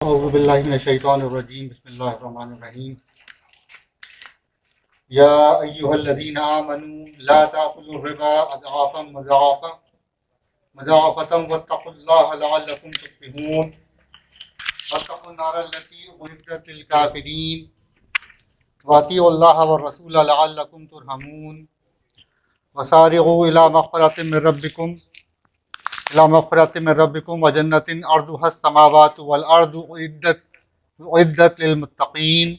औज़ु बिल्लाहि मिनश शैतानिर रजीम बिस्मिल्लाहिर रहमानिर रहीम। या अय्युहल्लज़ीना आमनू ला ताकुलुर रिबा अज़आफ़न मुज़ाअफ़तन वत्तक़ुल्लाहा लअल्लकुम तुफ़्लिहून वत्तक़ुन नारल्लती उइद्दत लिल काफ़िरीन वअतीउल्लाहा वर रसूला लअल्लकुम तुरहमून वसारिग़ू इला मग़फ़िरतिम मिन रब्बिकुम व जन्नतिन अर्दुहस समावातु वल अर्दु उइद्दत लिल मुत्तक़ीन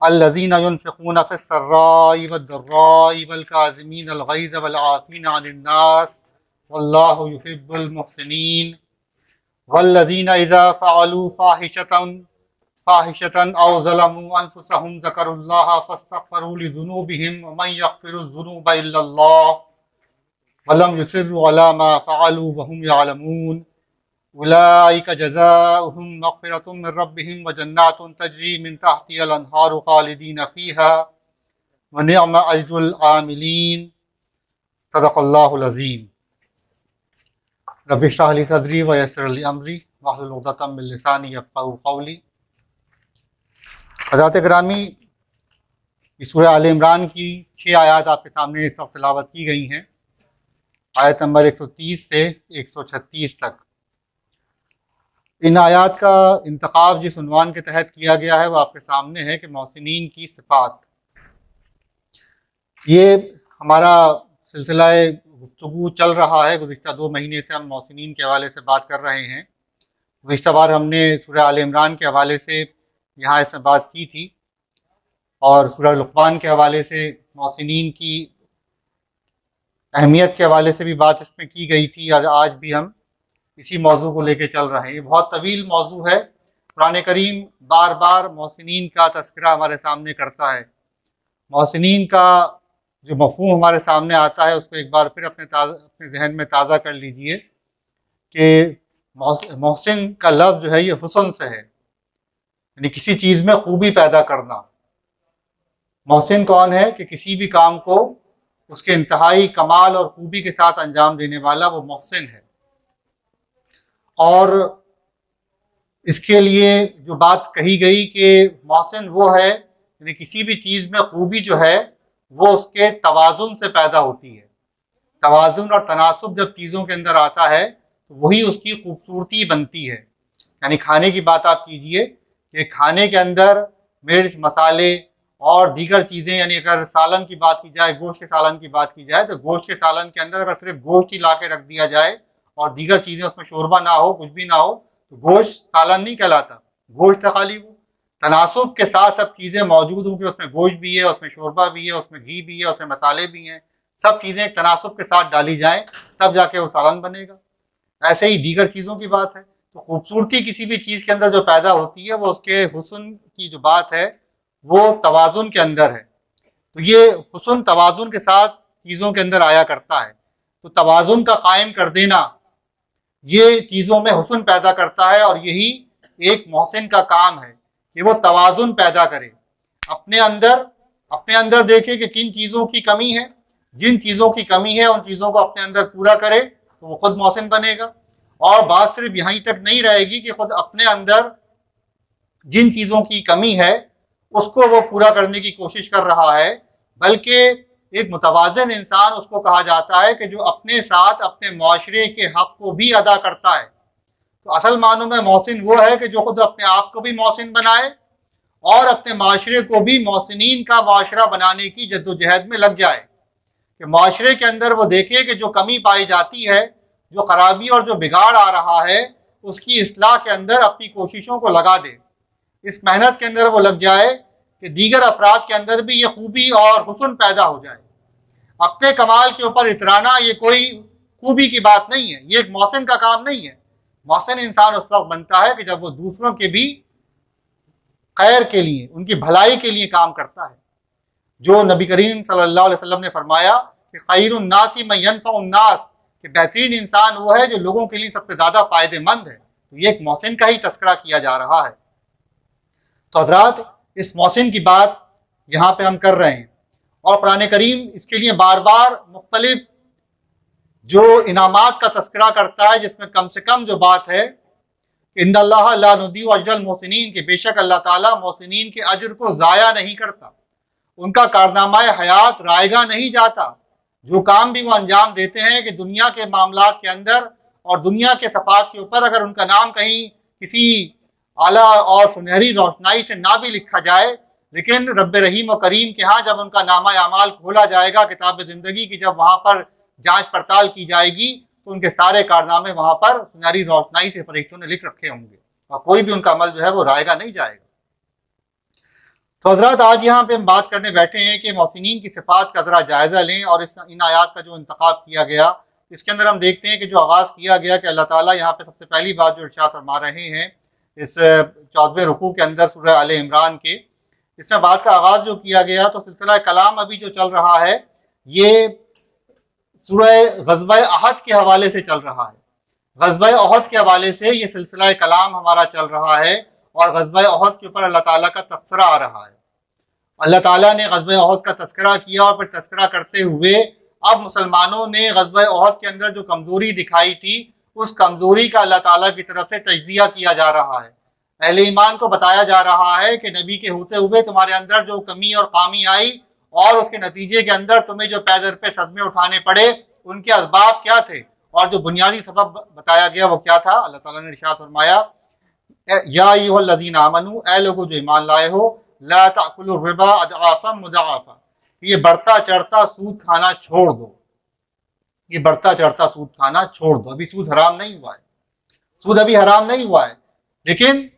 अल्लज़ीना युनफ़िक़ूना फ़िस सर्राइ वद्दर्राइ वल काज़िमीनल ग़ैज़ वल आफ़ीना अनिन नास वल्लाहु युहिब्बुल मुहसिनीन वल्लज़ीना इज़ा फ़अलू फ़ाहिशतन औ ज़लमू अन्फ़ुसहुम ज़करुल्लाह फ़स्तग़फ़रू लिज़ुनूबिहिम व मन यग़फ़िरुज़्ज़ुनूबा इल्लल्लाह वलम युसिर्रू अला मा फ़अलू वहुम यअलमून उलाइका जज़ाउहुम मग़फ़िरतुम मिन रब्बिहिम व जन्नातुन तजरी मिन तहतिहल अन्हारु ख़ालिदीन फ़ीहा व निअमा अज्रुल आमिलीन। सदक़ल्लाहुल अज़ीम। रब्बि इश्रह ली सदरी व यस्सिर ली अमरी वहलुल उक़दतम मिन लिसानी यफ़क़हू क़ौली। हज़रात गिरामी, इस सूरह आल इमरान की 6 आयत आपके सामने इस वक्त तिलावत की गई हैं, आयत नंबर 130 से 136 तक। इन आयात का इंतखाब जिस उन्वान के तहत किया गया है वो आपके सामने है कि मोहसिनीन की सिफ़ात। ये हमारा सिलसिला गुफ्तगू चल रहा है। गुज़िश्ता 2 महीने से हम मोहसिनीन के हवाले से बात कर रहे हैं। गुज़िश्ता बार हमने सूरह आल इमरान के हवाले से यहाँ इसमें बात की थी और सूरह लुक़मान के हवाले से मोहसिनीन की अहमियत के हवाले से भी बात इसमें की गई थी और आज भी हम इसी मौजू को लेके चल रहे हैं। ये बहुत तवील मौजू है। कुरान करीम बार बार मोहसिनीन का तज़किरा हमारे सामने करता है। मोहसिनीन का जो मफ़हूम हमारे सामने आता है उसको एक बार फिर अपने जहन में ताज़ा कर लीजिए कि मोहसिन का लफ्ज़ जो है ये हुस्न से है, यानी किसी चीज़ में खूबी पैदा करना। मोहसिन कौन है कि किसी भी काम को उसके इंतहाई कमाल और खूबी के साथ अंजाम देने वाला वो मोहसिन है। और इसके लिए जो बात कही गई कि मोहसिन वो है, यानी किसी भी चीज़ में खूबी जो है वो उसके तवाज़ुन से पैदा होती है। तवाज़ुन और तनासुब जब चीज़ों के अंदर आता है तो वही उसकी खूबसूरती बनती है। यानी खाने की बात आप कीजिए कि खाने के अंदर मिर्च मसाले और दीगर चीज़ें, यानी अगर सालन की बात की जाए, गोश्त के सालन की बात की जाए, तो गोश्त के सालन के अंदर अगर सिर्फ गोश्त ही ला के रख दिया जाए और दीगर चीज़ें उसमें शोरबा ना हो, कुछ भी ना हो, तो गोश्त सालन नहीं कहलाता, गोश्त था खाली वो। तनासुब के साथ सब चीज़ें मौजूद हों कि उसमें गोश्त भी है, उसमें शोरबा भी है, उसमें घी भी है, उसमें मसाले भी हैं, सब चीज़ें एक तनासुब के साथ डाली जाएँ तब जाके वो सालन बनेगा। ऐसे ही दीगर चीज़ों की बात है। तो खूबसूरती किसी भी चीज़ के अंदर जो पैदा होती है वो उसके हुस्न की जो बात है वो तवाज़ुन के अंदर है। तो ये हुस्न तवाज़ुन के साथ चीज़ों के अंदर आया करता है। तो तवाज़ुन का कायम कर देना ये चीज़ों में हुस्न पैदा करता है और यही एक मोहसिन का काम है कि वो तवाज़ुन पैदा करे अपने अंदर देखे कि किन चीज़ों की कमी है, जिन चीज़ों की कमी है उन चीज़ों को अपने अंदर पूरा करे तो वो खुद मोहसिन बनेगा। और बात सिर्फ यहीं तक नहीं रहेगी कि खुद अपने अंदर जिन चीज़ों की कमी है उसको वो पूरा करने की कोशिश कर रहा है, बल्कि एक मुतवाज़िन इंसान उसको कहा जाता है कि जो अपने साथ अपने माशरे के हक़ को भी अदा करता है। तो असल मानों में मोहसिन वो है कि जो खुद अपने आप को भी मोहसिन बनाए और अपने माशरे को भी मोहसिनीन का माशरा बनाने की जद्दोजहद में लग जाए, कि माशरे के अंदर वो देखे कि जो कमी पाई जाती है, जो ख़राबी और जो बिगाड़ आ रहा है, उसकी इस्लाह के अंदर अपनी कोशिशों को लगा दे। इस मेहनत के अंदर वो लग जाए कि दीगर अफराद के अंदर भी ये खूबी और हुस्न पैदा हो जाए। अपने कमाल के ऊपर इतराना ये कोई खूबी की बात नहीं है, ये एक मोहसिन का काम नहीं है। मोहसिन इंसान उस वक्त बनता है कि जब वो दूसरों के भी खैर के लिए, उनकी भलाई के लिए काम करता है। जो नबी करीम सल्लल्लाहु अलैहि वसल्लम ने फरमाया कि खैरुन नासी मन यनफउन नास, कि बेहतरीन इंसान वो है जो लोगों के लिए सबसे ज़्यादा फ़ायदेमंद है। तो ये एक मोहसिन का ही तस्करा किया जा रहा है। तो हज़रात, इस मोहसिन की बात यहाँ पे हम कर रहे हैं और कुरान करीम इसके लिए बार बार मुख्तलिफ जो इनामात का तस्करा करता है, जिसमें कम से कम जो बात है इन्नल्लाह ला युज़ीउ अजरल मोहसिनीन, के बेशक अल्लाह ताला मोहसिनीन के अजर को ज़ाया नहीं करता, उनका कारनामाए हयात रायगा नहीं जाता। जो काम भी वो अंजाम देते हैं कि दुनिया के मामलात के अंदर और दुनिया के सफ़ात के ऊपर अगर उनका नाम कहीं किसी आला और सुनहरी रोशनाई से ना भी लिखा जाए, लेकिन रब्ब रहीम और करीम के यहाँ जब उनका नामा अमाल खोला जाएगा किताब ज़िंदगी की, जब वहाँ पर जांच पड़ताल की जाएगी तो उनके सारे कारनामे वहाँ पर सुनहरी रोशनाई से फरिश्तों ने लिख रखे होंगे और कोई भी उनका अमल जो है वो रायगा नहीं जाएगा। तो हज़रात, आज यहाँ पे हम बात करने बैठे हैं कि मोहसिनीन की सिफ़ात का ज़रा जायज़ा लें और इन आयात का जो इंतखाब किया गया इसके अंदर हम देखते हैं कि जो आगाज़ किया गया कि अल्लाह ताला यहाँ पे सबसे पहली बात जो इरशाद फरमा रहे हैं इस 14वें रुकू के अंदर सूरह आले इमरान के, इसमें बात का आगाज़ जो किया गया तो सिलसिला कलाम अभी जो चल रहा है ये सूरह ग़ज़वा अहद के हवाले से चल रहा है। ग़ज़वा अहद के हवाले से ये सिलसिला कलाम हमारा चल रहा है और ग़ज़वा अहद के ऊपर अल्लाह ताला का तज़किरा आ रहा है। अल्लाह ताला ने ग़ज़वा अहद का तज़किरा किया और फिर तज़किरा करते हुए अब मुसलमानों ने ग़ज़वा अहद के अंदर जो कमज़ोरी दिखाई थी उस कमज़ोरी का अल्लाह ताला की तरफ से तजज़िया किया जा रहा है। अहले ईमान को बताया जा रहा है कि नबी के होते हुए तुम्हारे अंदर जो कमी और खामी आई और उसके नतीजे के अंदर तुम्हें जो पैदर पे सदमे उठाने पड़े उनके असबाब क्या थे और जो बुनियादी सबब बताया गया वो क्या था। अल्लाह ताला ने इरशाद फरमाया, या अय्युहल्लज़ीना आमनू, ए लोगो जो ईमान लाए हो, ला ताकुलु रिबा अज़आफ़न मुज़ाअफ़ा, ये बढ़ता चढ़ता सूद खाना छोड़ दो, ये बढ़ता चढ़ता सूद खाना छोड़ दो। अभी सूद हराम नहीं हुआ है, सूद अभी हराम नहीं हुआ है, लेकिन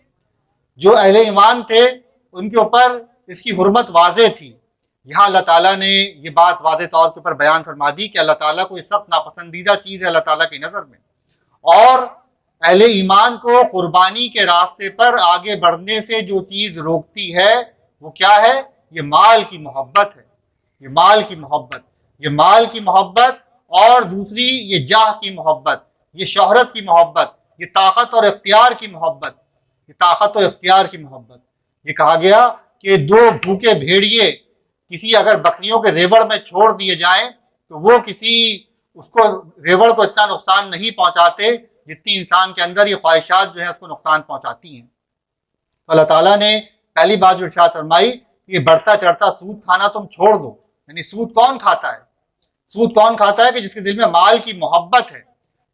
जो अहले ईमान थे उनके ऊपर इसकी हुर्मत वाज़े थी। यहाँ अल्लाह ताला ने ये बात वाज़े तौर के ऊपर बयान फरमा दी कि अल्लाह ताला को ये सख्त नापसंदीदा चीज़ है अल्लाह ताला की नज़र में, और अहले ईमान को कुर्बानी के रास्ते पर आगे बढ़ने से जो चीज़ रोकती है वो क्या है? ये माल की मोहब्बत है, ये माल की मोहब्बत, ये माल की मोहब्बत, और दूसरी ये जाह की मोहब्बत, ये शोहरत की मोहब्बत, ये ताकत और इख्तियार की मोहब्बत, ये ताकत और इख्तियार की मोहब्बत। ये कहा गया कि दो भूखे भेड़िए किसी अगर बकरियों के रेवड़ में छोड़ दिए जाएं तो वो किसी उसको रेवड़ को इतना नुकसान नहीं पहुंचाते जितनी इंसान के अंदर ये ख्वाहिशात जो है उसको नुकसान पहुंचाती हैं। तो अल्लाह ताला ने पहली बात जो इरशाद फरमाई कि ये बढ़ता चढ़ता सूद खाना तुम छोड़ दो। यानी सूद कौन खाता है? सूद कौन खाता है? कि जिसके दिल में माल की मोहब्बत है,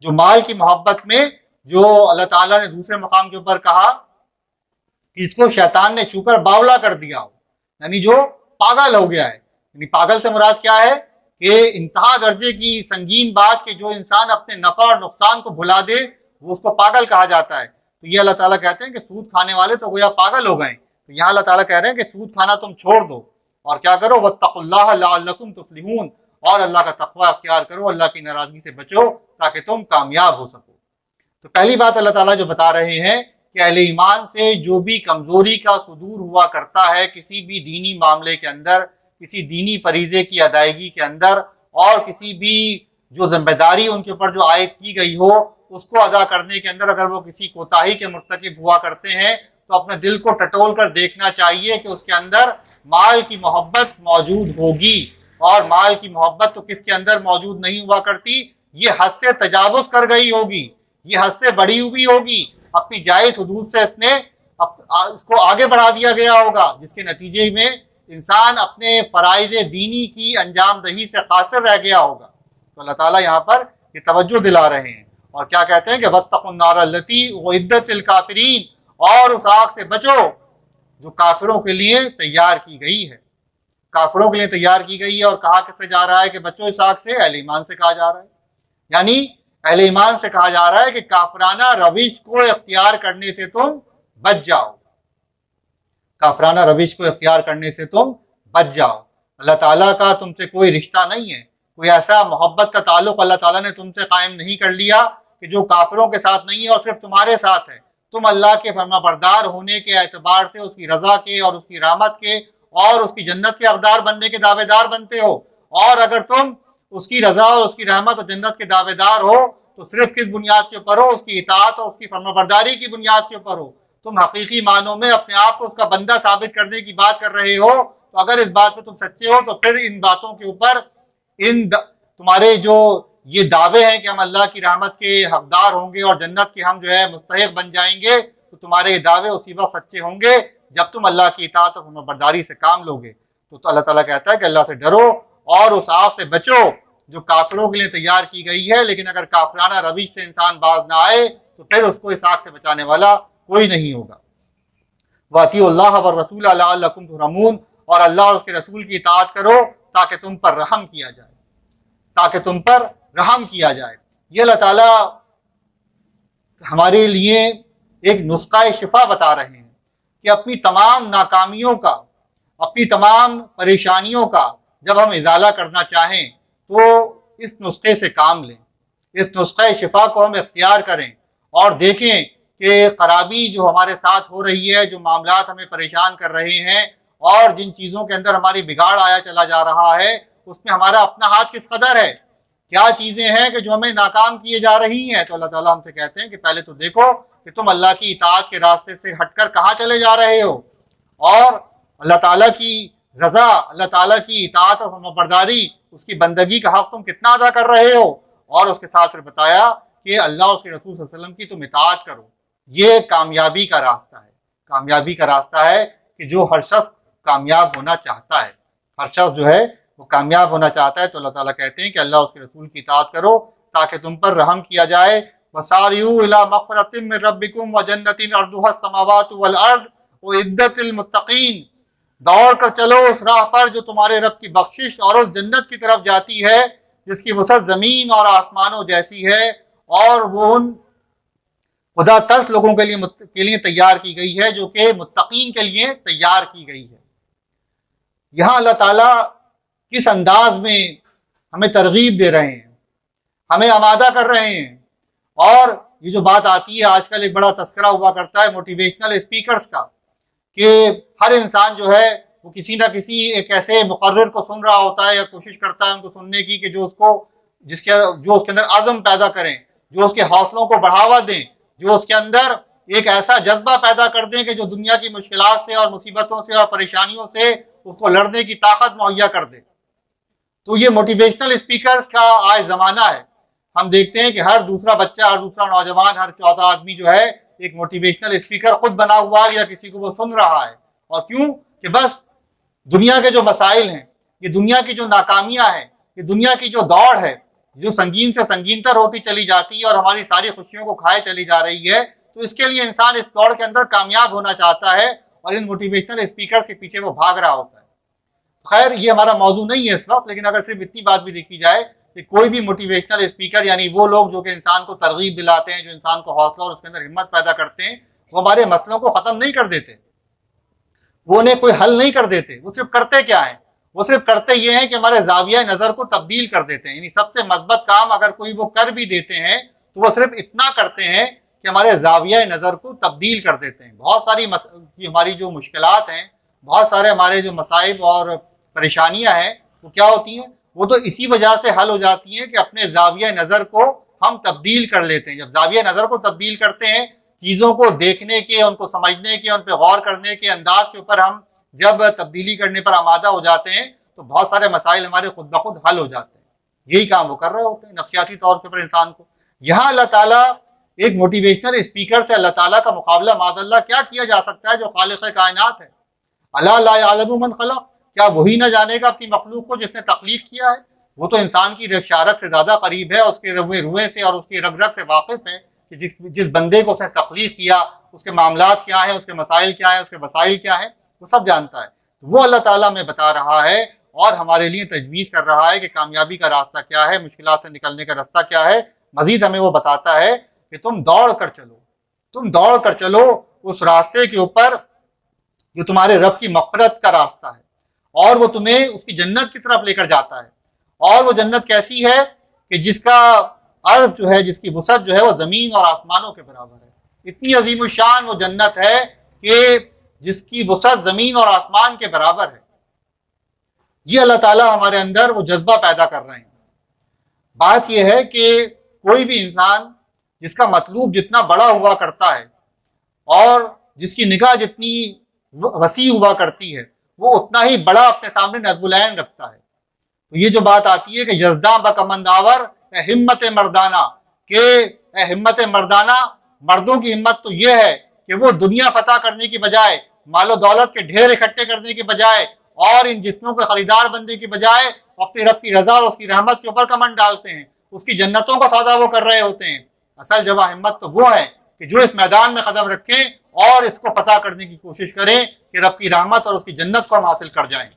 जो माल की मोहब्बत में जो अल्लाह ताला ने दूसरे मकाम के ऊपर कहा कि इसको शैतान ने छूकर बावला कर दिया हो, यानी जो पागल हो गया है। यानी पागल से मुराद क्या है कि इंतहा दर्जे की संगीन बात कि जो इंसान अपने नफा और नुकसान को भुला दे वो उसको पागल कहा जाता है। तो ये अल्लाह ताला कहते हैं कि सूद खाने वाले तो गोया पागल हो गए। तो यहाँ अल्लाह ताला कह रहे हैं कि सूद खाना तुम छोड़ दो और क्या करो, वत्तकुल्लाह लअल्लकुम तुफ्लिहून, और अल्लाह का तक़वा अख्तियार करो, अल्लाह की नाराज़गी से बचो ताकि तुम कामयाब हो सको। तो पहली बात अल्लाह ताला जो बता रहे हैं कि अहले ईमान से जो भी कमज़ोरी का सुदूर हुआ करता है किसी भी दीनी मामले के अंदर, किसी दीनी फरीज़े की अदायगी के अंदर, और किसी भी जो जिम्मेदारी उनके ऊपर जो आयद की गई हो उसको अदा करने के अंदर अगर वो किसी कोताही के मुर्तकिब हुआ करते हैं तो अपने दिल को टटोल कर देखना चाहिए कि उसके अंदर माल की मोहब्बत मौजूद होगी। और माल की मोहब्बत तो किसके अंदर मौजूद नहीं हुआ करती, ये हद से तजावुज़ कर गई होगी, ये हद से बढ़ी हुई होगी, अपनी जायज़ हुदूद से इसको आगे बढ़ा दिया गया होगा, जिसके नतीजे में इंसान अपने फ़राइज़ दीनी की अंजाम दही से कासिर रह गया होगा। तो अल्लाह ताला यहाँ पर ये तवज्जो दिला रहे हैं और क्या कहते हैं कि वत्तकुन्नार अल्लती उइद्दत लिल काफिरीन, और उस आग से बचो जो काफिरों के लिए तैयार की गई है, काफिरों के लिए तैयार की गई है। और कहा किससे जा रहा है कि बचो इस आग से? अहले ईमान से कहा जा रहा है। यानी अहले ईमान से कहा जा रहा है कि काफराना रविश को इख्तियार करने से तुम बच जाओ, काफराना रविश को इख्तियार करने से तुम बच जाओ। अल्लाह ताला का तुमसे कोई रिश्ता नहीं है, कोई ऐसा मोहब्बत का ताल्लुक अल्लाह ताला ने तुमसे कायम नहीं कर लिया कि जो काफिरों के साथ नहीं है और सिर्फ तुम्हारे साथ है। तुम अल्लाह के फरमाबरदार होने के एतबार से उसकी रज़ा के और उसकी रहमत के और उसकी जन्नत के हकदार बनने के दावेदार बनते हो। और अगर तुम उसकी रज़ा और उसकी रहमत और जन्नत के दावेदार हो तो सिर्फ किस बुनियाद के ऊपर हो? उसकी इताअत और उसकी फरमाबरदारी की बुनियाद के ऊपर हो। तुम हकीकी मानों में अपने आप को उसका बंदा साबित करने की बात कर रहे हो। तो अगर इस बात में तुम सच्चे हो तो फिर इन बातों के ऊपर तुम्हारे जो ये दावे हैं कि हम अल्लाह की रहमत के हकदार होंगे और जन्नत के हम जो है मुस्तहिक बन जाएंगे, तो तुम्हारे ये दावे उसी वक्त सच्चे होंगे जब तुम अल्लाह की इताअत और फरमाबरदारी से काम लोगे। तो अल्लाह ताला कहता है कि अल्लाह से डरो और उस आग से बचो जो काफिरों के लिए तैयार की गई है। लेकिन अगर काफिराना रविश से इंसान बाज ना आए तो फिर उसको इस आग से बचाने वाला कोई नहीं होगा। वातिउल्लाह व रसूल लअल्लकुम तुरहमून, और अल्लाह और उसके रसूल की इताअत करो ताकि तुम पर रहम किया जाए, ताकि तुम पर रहम किया जाए। ये अल्लाह ताला हमारे लिए एक नुस्खा शिफा बता रहे हैं कि अपनी तमाम नाकामियों का, अपनी तमाम परेशानियों का जब हम इजाला करना चाहें तो इस नुस्खे से काम लें, इस नुस्खे शिफा को हम इख्तियार करें और देखें कि खराबी जो हमारे साथ हो रही है, जो मामलात हमें परेशान कर रहे हैं और जिन चीज़ों के अंदर हमारी बिगाड़ आया चला जा रहा है, उसमें हमारा अपना हाथ किस कदर है, क्या चीज़ें हैं कि जो हमें नाकाम किए जा रही हैं। तो अल्लाह ताला हमसे कहते हैं कि पहले तो देखो कि तुम अल्लाह की इताअत के रास्ते से हटकर कहाँ चले जा रहे हो, और अल्लाह ताला की रज़ा, अल्लाह ताला की इताअत और फरमाबरदारी, उसकी बंदगी का हक़ तुम कितना अदा कर रहे हो। और उसके साथ फिर बताया कि अल्लाह और उसके रसूल सल्लल्लाहु अलैहि वसल्लम की तुम इताअत करो। ये कामयाबी का रास्ता है, कामयाबी का रास्ता है कि जो हर शख्स कामयाब होना चाहता है, हर शख्स जो है वो कामयाब होना चाहता है। तो अल्लाह ताला कहते हैं कि अल्लाह उसके रसूल की इताअत करो ताकि तुम पर रहम किया जाए। वसारियू इला मग़फ़िरतिम मिन रब्बिकुम व जन्नतिन अर्दुहा अस्समावातु वल अर्द उइद्दतिल मुत्तक़ीन, दौड़ कर चलो उस राह पर जो तुम्हारे रब की बख्शिश और उस जन्नत की तरफ जाती है जिसकी वसअत ज़मीन और आसमानों जैसी है, और वो उन खुदा तर्स लोगों के लिए तैयार की गई है जो कि मुत्तक़ीन के लिए तैयार की गई है। यहाँ अल्लाह ताला किस अंदाज में हमें तरगीब दे रहे हैं, हमें आमादा कर रहे हैं। और ये जो बात आती है आजकल, एक बड़ा तस्करा हुआ करता है मोटिवेशनल स्पीकर्स का कि हर इंसान जो है वो किसी ना किसी एक ऐसे मुकर्रिर को सुन रहा होता है या कोशिश करता है उनको सुनने की कि जो उसके अंदर आज़म पैदा करें, जो उसके हौसलों को बढ़ावा दें, जो उसके अंदर एक ऐसा जज्बा पैदा कर दें कि जो दुनिया की मुश्किलात से और मुसीबतों से और परेशानियों से उसको लड़ने की ताकत मुहैया कर दे। तो ये मोटिवेशनल स्पीकर्स का आज ज़माना है। हम देखते हैं कि हर दूसरा बच्चा, हर दूसरा नौजवान, हर चौथा आदमी जो है एक मोटिवेशनल स्पीकर खुद बना हुआ है या किसी को वो सुन रहा है। और क्यों? कि बस दुनिया के जो मसाइल हैं, ये दुनिया की जो नाकामियां हैं, ये दुनिया की जो दौड़ है, जो संगीन से संगीनतर होती चली जाती है और हमारी सारी खुशियों को खाए चली जा रही है, तो इसके लिए इंसान इस दौड़ के अंदर कामयाब होना चाहता है और इन मोटिवेशनल स्पीकर्स के पीछे वो भाग रहा होता है। खैर, ये हमारा मौजू नहीं है इस वक्त, लेकिन अगर सिर्फ इतनी बात भी देखी जाए कि कोई भी मोटिवेशनल स्पीकर, यानी वो लोग जो कि इंसान को तरगीब दिलाते हैं, जो इंसान को हौसला और उसके अंदर हिम्मत पैदा करते हैं, वो हमारे मसलों को ख़त्म नहीं कर देते, वो उन्हें कोई हल नहीं कर देते। वो सिर्फ करते क्या है? वो सिर्फ करते ये हैं कि हमारे ज़ाविया नज़र को तब्दील कर देते हैं। यानी सबसे मस्बत काम अगर कोई वो कर भी देते हैं तो वो सिर्फ इतना करते हैं कि हमारे ज़ाविया नज़र को तब्दील कर देते हैं। बहुत सारी हमारी जो मुश्किलात हैं, बहुत सारे हमारे जो मसाइब और परेशानियां हैं, वो क्या होती हैं? वो तो इसी वजह से हल हो जाती हैं कि अपने ज़ाविया नज़र को हम तब्दील कर लेते हैं। जब ज़ाविया नज़र को तब्दील करते हैं, चीज़ों को देखने के, उनको समझने के, उन पर गौर करने के अंदाज के ऊपर हम जब तब्दीली करने पर आमादा हो जाते हैं तो बहुत सारे मसाइल हमारे खुद ब खुद हल हो जाते हैं। यही काम वो कर रहे होते हैं नफ्सियाती तौर पर इंसान को। यहाँ अल्लाह ताला एक मोटिवेशनल स्पीकर से अल्लाह ताला का मुकाबला माज़अल्लाह क्या किया जा सकता है जो खालिक़ कायनात है। अला ला यअलमु मन खलक़, क्या वही ना जानेगा अपनी मखलूक को जिसने तख्लीक किया है? वो तो इंसान की रग से ज़्यादा करीब है, उसके रुए से और उसकी रग से वाकिफ़ है कि जिस बंदे को उसने तख्लीक किया उसके मामलात क्या है, उसके मसाइल क्या है, उसके वसाइल क्या है, वो सब जानता है। वो अल्लाह ताला हमें बता रहा है और हमारे लिए तजवीज़ कर रहा है कि कामयाबी का रास्ता क्या है, मुश्किलात से निकलने का रास्ता क्या है। मज़ीद हमें वो बताता है कि तुम दौड़ कर चलो, तुम दौड़ कर चलो उस रास्ते के ऊपर जो तुम्हारे रब की मग़फ़िरत का रास्ता है और वो तुम्हें उसकी जन्नत की तरफ लेकर जाता है। और वो जन्नत कैसी है कि जिसका अर्ज़ जो है, जिसकी वसअत जो है वो ज़मीन और आसमानों के बराबर है। इतनी अजीम शान वो जन्नत है कि जिसकी वसअत ज़मीन और आसमान के बराबर है। ये अल्लाह ताला हमारे अंदर वो जज्बा पैदा कर रहे हैं। बात यह है कि कोई भी इंसान जिसका मतलूब जितना बड़ा हुआ करता है और जिसकी निगाह जितनी वसी हुआ करती है, वो उतना ही बड़ा अपने सामने नज़्बुल ऐन रखता है। तो ये जो बात आती है कि यज़दां बकमंदावर, हिम्मत मर्दाना, के हिम्मत मर्दाना, मर्दों की हिम्मत तो ये है कि वो दुनिया फतह करने की बजाय, मालो दौलत के ढेर इकट्ठे करने की बजाय और इन जिस्मों के खरीदार बनने की बजाय अपने रब की रजा और उसकी रहमत के ऊपर कमंड डालते हैं, उसकी जन्नतों का सौदा वो कर रहे होते हैं। असल जवा हिम्मत तो वो है कि जो इस मैदान में कदम रखें और इसको पता करने की कोशिश करें कि रब की रहमत और उसकी जन्नत को हम हासिल कर जाएं।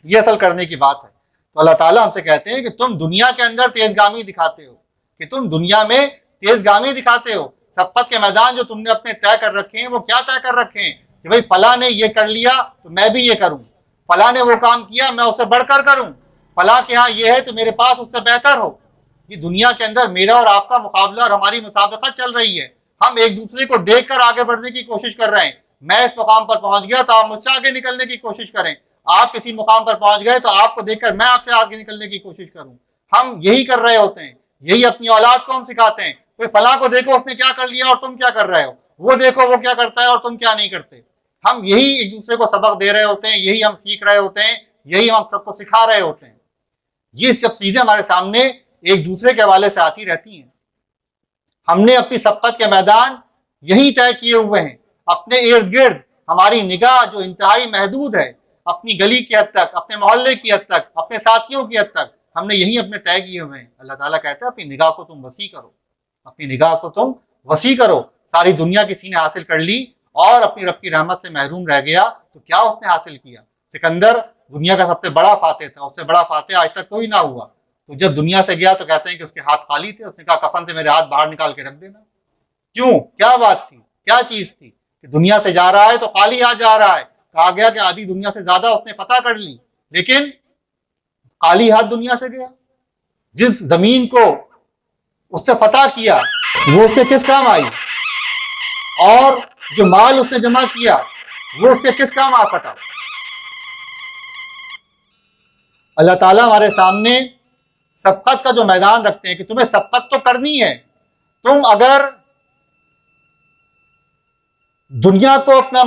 ये असल करने की बात है। तो अल्लाह ताला हमसे कहते हैं कि तुम दुनिया के अंदर तेजगामी दिखाते हो, कि तुम दुनिया में तेजगामी दिखाते हो। सब्क़त के मैदान जो तुमने अपने तय कर रखे हैं वो क्या तय कर रखे हैं कि भाई फला ने ये कर लिया तो मैं भी ये करूं, फला ने वो काम किया मैं उससे बढ़कर करूं, फला के यहाँ ये है तो मेरे पास उससे बेहतर हो। ये दुनिया के अंदर मेरा और आपका मुकाबला और हमारी मुसाबकत चल रही है। हम एक दूसरे को देख कर आगे बढ़ने की कोशिश कर रहे हैं। मैं इस मुकाम पर पहुंच गया तो आप मुझसे आगे निकलने की कोशिश करें, आप किसी मुकाम पर पहुंच गए तो आपको देखकर मैं आपसे आगे निकलने की कोशिश करूं। हम यही कर रहे होते हैं, यही अपनी औलाद को हम सिखाते हैं। कोई फला को देखो उसने क्या कर लिया और तुम क्या कर रहे हो, वो देखो वो क्या करता है और तुम क्या नहीं करते। हम यही एक दूसरे को सबक दे रहे होते हैं, यही हम सीख रहे होते हैं, यही हम सबको सिखा रहे होते हैं। ये सब चीजें हमारे सामने एक दूसरे के हवाले से आती रहती हैं। हमने अपनी सबकत के मैदान यही तय किए हुए हैं। अपने इर्द गिर्द हमारी निगाह जो इंतहाई महदूद है, अपनी गली की हद तक, अपने मोहल्ले की हद तक, अपने साथियों की हद तक, हमने यही अपने तय किए हुए हैं। अल्लाह ताला कहता है अपनी निगाह को तुम वसी करो, अपनी निगाह को तुम वसी करो। सारी दुनिया किसी ने हासिल कर ली और अपनी रब की रहमत से महरूम रह गया तो क्या उसने हासिल किया? सिकंदर दुनिया का सबसे बड़ा फातेह था, उससे बड़ा फातेह आज तक कोई ना हुआ। तो जब दुनिया से गया तो कहते हैं कि उसके हाथ खाली थे। उसने कहा कफन से मेरे हाथ बाहर निकाल के रख देना। क्यों? क्या बात थी, क्या चीज थी कि दुनिया से जा रहा है तो खाली हाथ जा रहा है? कहा गया कि आधी दुनिया से ज्यादा उसने फतह कर ली, लेकिन खाली हाथ दुनिया से गया। जिस जमीन को उससे फतह किया वो उसके किस काम आई, और जो माल उसने जमा किया वो उसके किस काम आ सका? अल्लाह ताला हमारे सामने सबकत का जो मैदान रखते हैं कि तुम्हें सबकत तो करनी है। तुम अगर दुनिया को अपना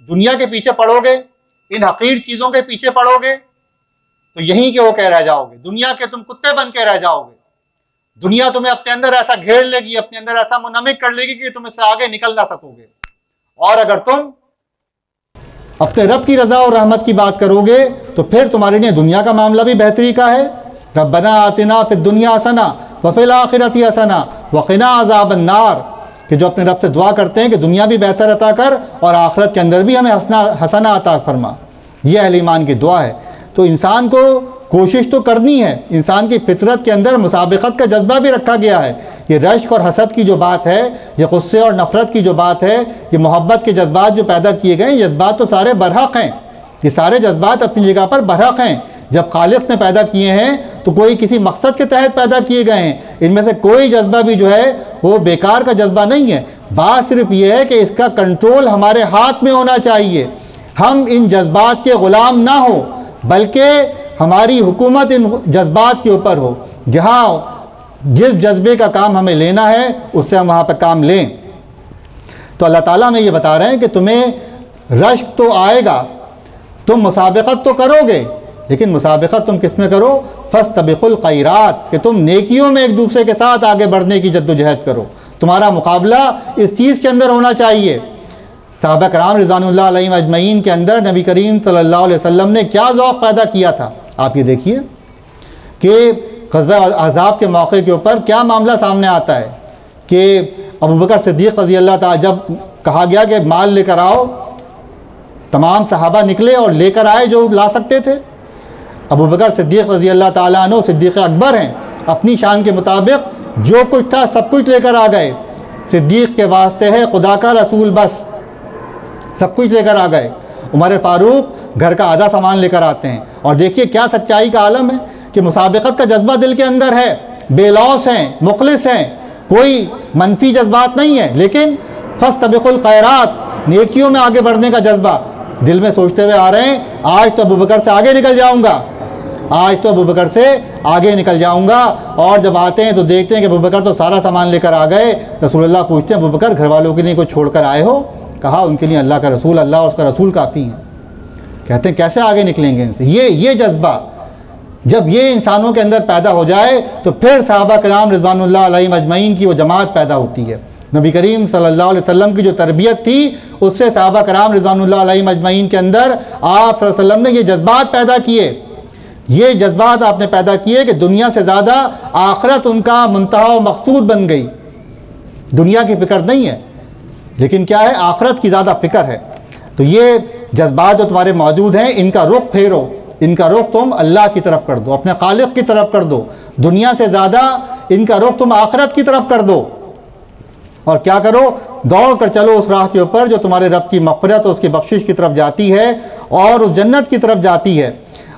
दुनिया के पीछे पड़ोगे, इन हकीर चीजों के पीछे पड़ोगे, तो यहीं के वो कह रह जाओगे, दुनिया के तुम कुत्ते बन के रह जाओगे। दुनिया तुम्हें अपने अंदर ऐसा घेर लेगी, अपने अंदर ऐसा मुनमिक कर लेगी कि तुम इससे आगे निकल ना सकोगे। और अगर तुम अपने रब की रजा और रहमत की बात करोगे तो फिर तुम्हारे लिए दुनिया का मामला भी बेहतरी का है। रब्बना आतिना फिद दुनिया हसना व फिल आखिरति हसना व क़िना अज़ाबन नार, कि जो अपने रब से दुआ करते हैं कि दुनिया भी बेहतर अता कर और आखिरत के अंदर भी हमें हसना अता फरमा। यह अहले ईमान की दुआ है। तो इंसान को कोशिश तो करनी है। इंसान की फितरत के अंदर मुसाबिकत का जज्बा भी रखा गया है। ये रश्क और हसद की जो बात है, ये गुस्से और नफ़रत की जो बात है, ये मोहब्बत के जज्बात जो पैदा किए गए, जज्बात तो सारे बरहक हैं। ये सारे जज्बात अपनी जगह पर बरहक हैं। जब खालिक ने पैदा किए हैं तो कोई किसी मकसद के तहत पैदा किए गए हैं। इनमें से कोई जज्बा भी जो है वो बेकार का जज्बा नहीं है। बात सिर्फ ये है कि इसका कंट्रोल हमारे हाथ में होना चाहिए। हम इन जज्बात के ग़ुलाम ना हो, बल्कि हमारी हुकूमत इन जज्बात के ऊपर हो। जहाँ जिस जज्बे का काम हमें लेना है उससे हम वहाँ पर काम लें। तो अल्लाह ताला हमें ये बता रहे हैं कि तुम्हें रश्क तो आएगा, तुम मुसाबिकत तो करोगे, लेकिन मुसाबिकत तुम किस में करो? फस्तबिकुल खैरात, कि तुम नेकियों में एक दूसरे के साथ आगे बढ़ने की जद्दोजहद करो। तुम्हारा मुकाबला इस चीज़ के अंदर होना चाहिए। सहाबा कराम रिज़वानुल्लाह अलैहिम अजमईन के अंदर नबी करीम सल्लल्लाहु अलैहि वसल्लम ने क्या ज़ौक़ पैदा किया था। आप ये देखिए कि ग़ज़वा अहज़ाब के मौके के ऊपर क्या मामला सामने आता है कि अबू बकर सिद्दीक़ रज़ी अल्लाह ताला, जब कहा गया कि माल लेकर आओ, तमाम सहाबा निकले और लेकर आए जो ला सकते थे। अबू बकर सिद्दीक़ रज़ी अल्लाह ताला अन्हु सिद्दीक़ अकबर हैं, अपनी शान के मुताबिक जो कुछ था सब कुछ लेकर आ गए। सिद्दीक़ के वास्ते है खुदा का रसूल, बस सब कुछ लेकर आ गए। उमर फ़ारूक घर का आधा सामान लेकर आते हैं। और देखिए क्या सच्चाई का आलम है कि मुसाबिकत का जज्बा दिल के अंदर है, बेलौस हैं, मुखलिस हैं, कोई मनफी जज्बात नहीं है, लेकिन फस्तबिकुल खैरात, नेकियों में आगे बढ़ने का जज्बा दिल में सोचते हुए आ रहे हैं, आज तो अबू बकर से आगे निकल जाऊंगा, आज तो अबू बकर से आगे निकल जाऊंगा। और जब आते हैं तो देखते हैं कि अबू बकर तो सारा सामान लेकर आ गए। रसूलुल्लाह पूछते हैं, अबू बकर घर वालों के लिए कुछ छोड़ कर आए हो? कहा उनके लिए अल्लाह का रसूल, अल्लाह और उसका रसूल काफ़ी हैं। कहते हैं कैसे आगे निकलेंगे इनसे? ये जज्बा जब ये इंसानों के अंदर पैदा हो जाए तो फिर सहाबा कराम रिज़वानुल्लाह अलैहिम अजमईन की वो जमात पैदा होती है। नबी करीम सल्लल्लाहु अलैहि वसल्लम की जो तरबियत थी उससे सहाबा कराम रिज़वानुल्लाह अलैहिम अजमईन के अंदर आप सल्लल्लाहु अलैहि वसल्लम ने ये जज्बात पैदा किए। ये जज्बात आपने पैदा किए कि दुनिया से ज़्यादा आखिरत उनका मुंतहा मकसूद बन गई। दुनिया की फ़िक्र नहीं है, लेकिन क्या है, आखिरत की ज़्यादा फ़िक्र है। तो ये जज्बात जो तुम्हारे मौजूद हैं, इनका रुख फेरो, इनका रुख तुम अल्लाह की तरफ कर दो, अपने खालिक की तरफ कर दो। दुनिया से ज़्यादा इनका रुख तुम आखिरत की तरफ कर दो। और क्या करो, दौड़ कर चलो उस राह के ऊपर जो तुम्हारे रब की मग़फ़िरत और उसकी बख्शिश की तरफ जाती है और उस जन्नत की तरफ जाती है।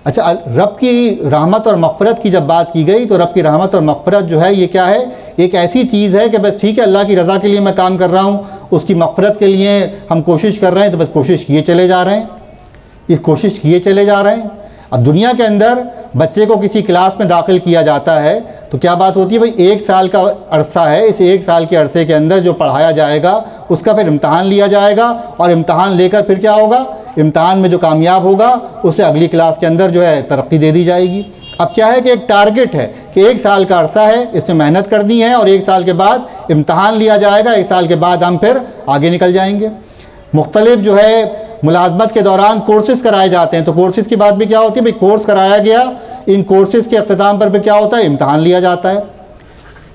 अच्छा, रब की रहमत और मग़फ़िरत की जब बात की गई तो रब की रहमत और मग़फ़िरत जो है ये क्या है, एक ऐसी चीज़ है कि बस ठीक है, अल्लाह की रज़ा के लिए मैं काम कर रहा हूँ, उसकी मग़फ़िरत के लिए हम कोशिश कर रहे हैं, तो बस कोशिश किए चले जा रहे हैं, इस कोशिश किए चले जा रहे हैं। अब दुनिया के अंदर बच्चे को किसी क्लास में दाखिल किया जाता है तो क्या बात होती है, भाई 1 साल का अरसा है, इस 1 साल के अरसे के अंदर जो पढ़ाया जाएगा उसका फिर इम्तहान लिया जाएगा और इम्तहान लेकर फिर क्या होगा, इम्तहान में जो कामयाब होगा उसे अगली क्लास के अंदर जो है तरक्की दे दी जाएगी। अब क्या है कि एक टारगेट है कि 1 साल का अरसा है, इसमें मेहनत करनी है और 1 साल के बाद इम्तहान लिया जाएगा, 1 साल के बाद हम फिर आगे निकल जाएंगे। मुख्तलिफ जो है मुलाजमत के दौरान कोर्सेज़ कराए जाते हैं, तो कोर्सेज़ की बात भी क्या होती है, भाई कोर्स कराया गया, इन कोर्सेज़ के अख्ताम पर फिर क्या होता है, इम्तहान लिया जाता है,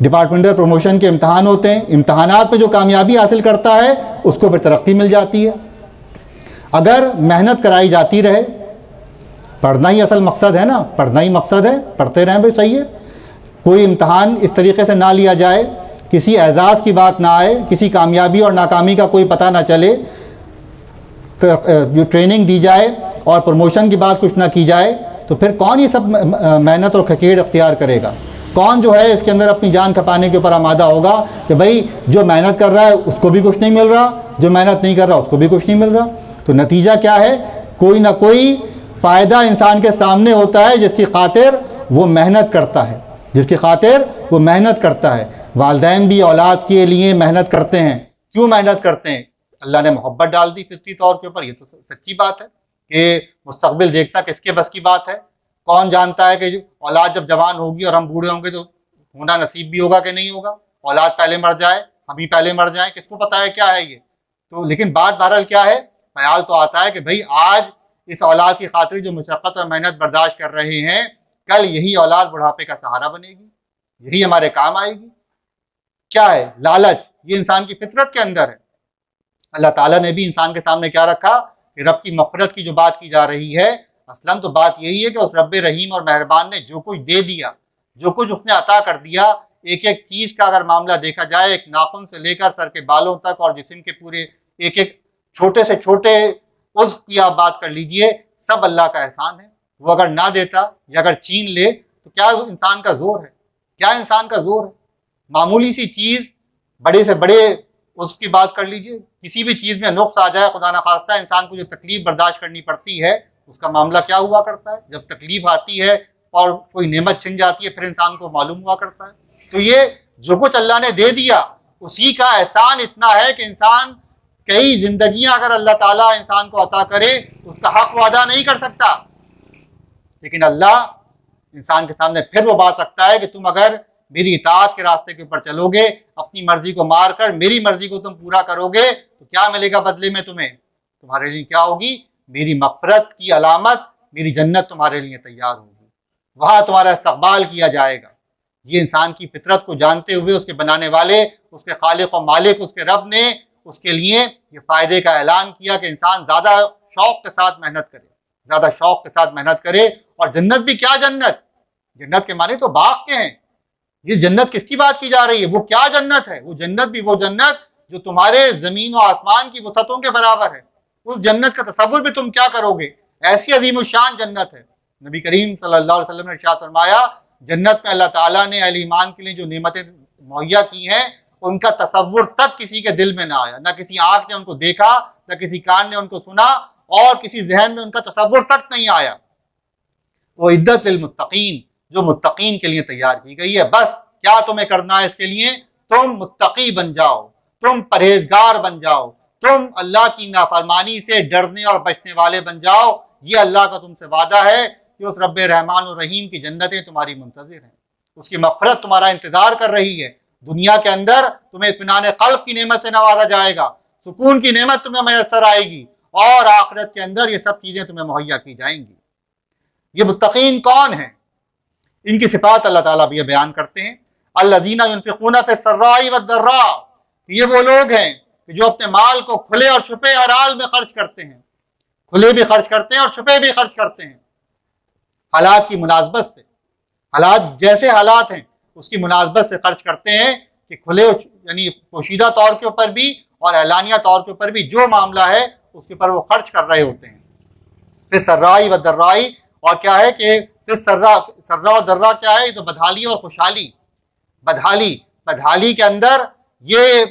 डिपार्टमेंटल प्रमोशन के इम्तहान होते हैं, इम्तहानात में जो कामयाबी हासिल करता है उसको फिर तरक्की मिल जाती है। अगर मेहनत कराई जाती रहे, पढ़ना ही असल मकसद है ना, पढ़ना ही मकसद है, पढ़ते रहें भाई, सही है, कोई इम्तहान इस तरीके से ना लिया जाए, किसी एजाज़ की बात ना आए, किसी कामयाबी और नाकामी का कोई पता ना चले, जो ट्रेनिंग दी जाए और प्रमोशन की बात कुछ ना की जाए, तो फिर कौन ये सब मेहनत और खकेड़ अख्तियार करेगा? कौन जो है इसके अंदर अपनी जान खपाने के ऊपर आमादा होगा कि भाई जो मेहनत कर रहा है उसको भी कुछ नहीं मिल रहा, जो मेहनत नहीं कर रहा उसको भी कुछ नहीं मिल रहा। तो नतीजा क्या है, कोई ना कोई फ़ायदा इंसान के सामने होता है जिसकी खातिर वो मेहनत करता है, जिसकी खातिर वो मेहनत करता है। वालिदैन भी औलाद के लिए मेहनत करते हैं। क्यों मेहनत करते हैं? अल्लाह ने मोहब्बत डाल दी फितरी तौर के ऊपर, ये तो सच्ची बात है कि मुस्तकबिल देखता किसके बस की बात है। कौन जानता है कि औलाद जब जवान होगी और हम बूढ़े होंगे तो होना नसीब भी होगा कि नहीं होगा, औलाद पहले मर जाए, हम ही पहले मर जाए, किसको पता है क्या है ये। तो लेकिन बात बहरहाल क्या है, ख्याल तो आता है कि भाई आज इस औलाद की खातिर जो मुशक्क़त और मेहनत बर्दाश्त कर रहे हैं, कल यही औलाद बुढ़ापे का सहारा बनेगी, यही हमारे काम आएगी। क्या है? लालच, ये इंसान की फितरत के अंदर है। अल्लाह ताला ने भी इंसान के सामने क्या रखा कि रब की मग़फ़िरत की जो बात की जा रही है, असलन तो बात यही है कि उस रब रहीम और मेहरबान ने जो कुछ दे दिया, जो कुछ उसने अता कर दिया, एक एक चीज़ का अगर मामला देखा जाए, एक नाखून से लेकर सर के बालों तक और जिस्म के पूरे एक एक छोटे से छोटे उज़्व की आप बात कर लीजिए, सब अल्लाह का एहसान है। वो अगर ना देता या अगर छीन ले तो क्या इंसान का जोर है, क्या इंसान का जोर है। मामूली सी चीज़, बड़े से बड़े उसकी बात कर लीजिए, किसी भी चीज़ में नुक्स आ जाए, खुदा न खास्ता इंसान को जो तकलीफ बर्दाश्त करनी पड़ती है, उसका मामला क्या हुआ करता है। जब तकलीफ आती है और कोई नेमत छिन जाती है, फिर इंसान को मालूम हुआ करता है। तो ये जो कुछ अल्लाह ने दे दिया, उसी का एहसान इतना है कि इंसान कई जिंदगियां अगर अल्लाह ताला इंसान को अता करे, उसका हक वो अदा नहीं कर सकता। लेकिन अल्लाह इंसान के सामने फिर वो बात रखता है कि तुम अगर मेरी इताअत के रास्ते के ऊपर चलोगे, अपनी मर्जी को मार कर मेरी मर्जी को तुम पूरा करोगे, तो क्या मिलेगा बदले में तुम्हें? तुम्हारे लिए क्या होगी? मेरी मग़फ़िरत की अलामत, मेरी जन्नत तुम्हारे लिए तैयार होगी, वहाँ तुम्हारा इस्तक़बाल किया जाएगा। ये इंसान की फितरत को जानते हुए उसके बनाने वाले, उसके खालिक और मालिक, उसके रब ने उसके लिए ये फ़ायदे का ऐलान किया कि इंसान ज़्यादा शौक़ के साथ मेहनत करे, ज़्यादा शौक़ के साथ मेहनत करे। और जन्नत भी क्या जन्नत, जन्नत के माने तो बाग के हैं। ये जन्नत किसकी बात की जा रही है? वो क्या जन्नत है? वो जन्नत भी वो जन्नत जो तुम्हारे ज़मीन और आसमान की वसअतों के बराबर है। उस जन्नत का तसव्वुर भी तुम क्या करोगे, ऐसी अजीम शान जन्नत है। नबी करीम सल्लल्लाहु अलैहि वसल्लम ने इरशाद फरमाया, जन्नत में अल्लाह ताला ने अहले ईमान के लिए जो नेमतें मुहैया की हैं, उनका तसव्वुर तक किसी के दिल में ना आया, ना किसी आँख ने उनको देखा, ना किसी कान ने उनको सुना, और किसी जहन में उनका तसव्वुर तक नहीं आया। वो इद्दत लिल मुत्तकीन, जो मुत्तकीन के लिए तैयार की गई है। बस क्या तुम्हें करना है इसके लिए? तुम मुत्तकी बन जाओ, तुम परहेजगार बन जाओ, तुम अल्लाह की नाफरमानी से डरने और बचने वाले बन जाओ। ये अल्लाह का तुमसे वादा है कि उस रब्बे रहमान और रहीम की जन्नतें तुम्हारी मुंतज़िर हैं, उसकी मग़फ़िरत तुम्हारा इंतज़ार कर रही है। दुनिया के अंदर तुम्हें इत्मीनान क़ल्ब की नेमत से नवाजा जाएगा, सुकून की नेमत तुम्हें मैसर आएगी, और आखिरत के अंदर ये सब चीज़ें तुम्हें मुहैया की जाएंगी। ये मुत्तक़ीन कौन हैं? इनकी सिफ़ात अल्लाह ताला भी बयान करते हैं, अल्लज़ीना युनफ़िक़ूना फ़िस्सर्राई वद्दर्रा, ये वो लोग हैं कि जो अपने माल को खुले और छुपे हर हाल में खर्च करते हैं, खुले भी खर्च करते हैं और छुपे भी खर्च करते हैं। हालात की मुनासबत से, हालात जैसे हालात हैं उसकी मुनासबत से खर्च करते हैं कि खुले यानी पोशीदा तौर के ऊपर भी और एलानिया तौर के ऊपर भी जो मामला है उसके ऊपर वो खर्च कर रहे होते हैं। फिर सर्राई व दर्राई, और क्या है कि फिर सर्रा और दर्रा क्या है? तो बदहाली और खुशहाली। बदहाली के अंदर ये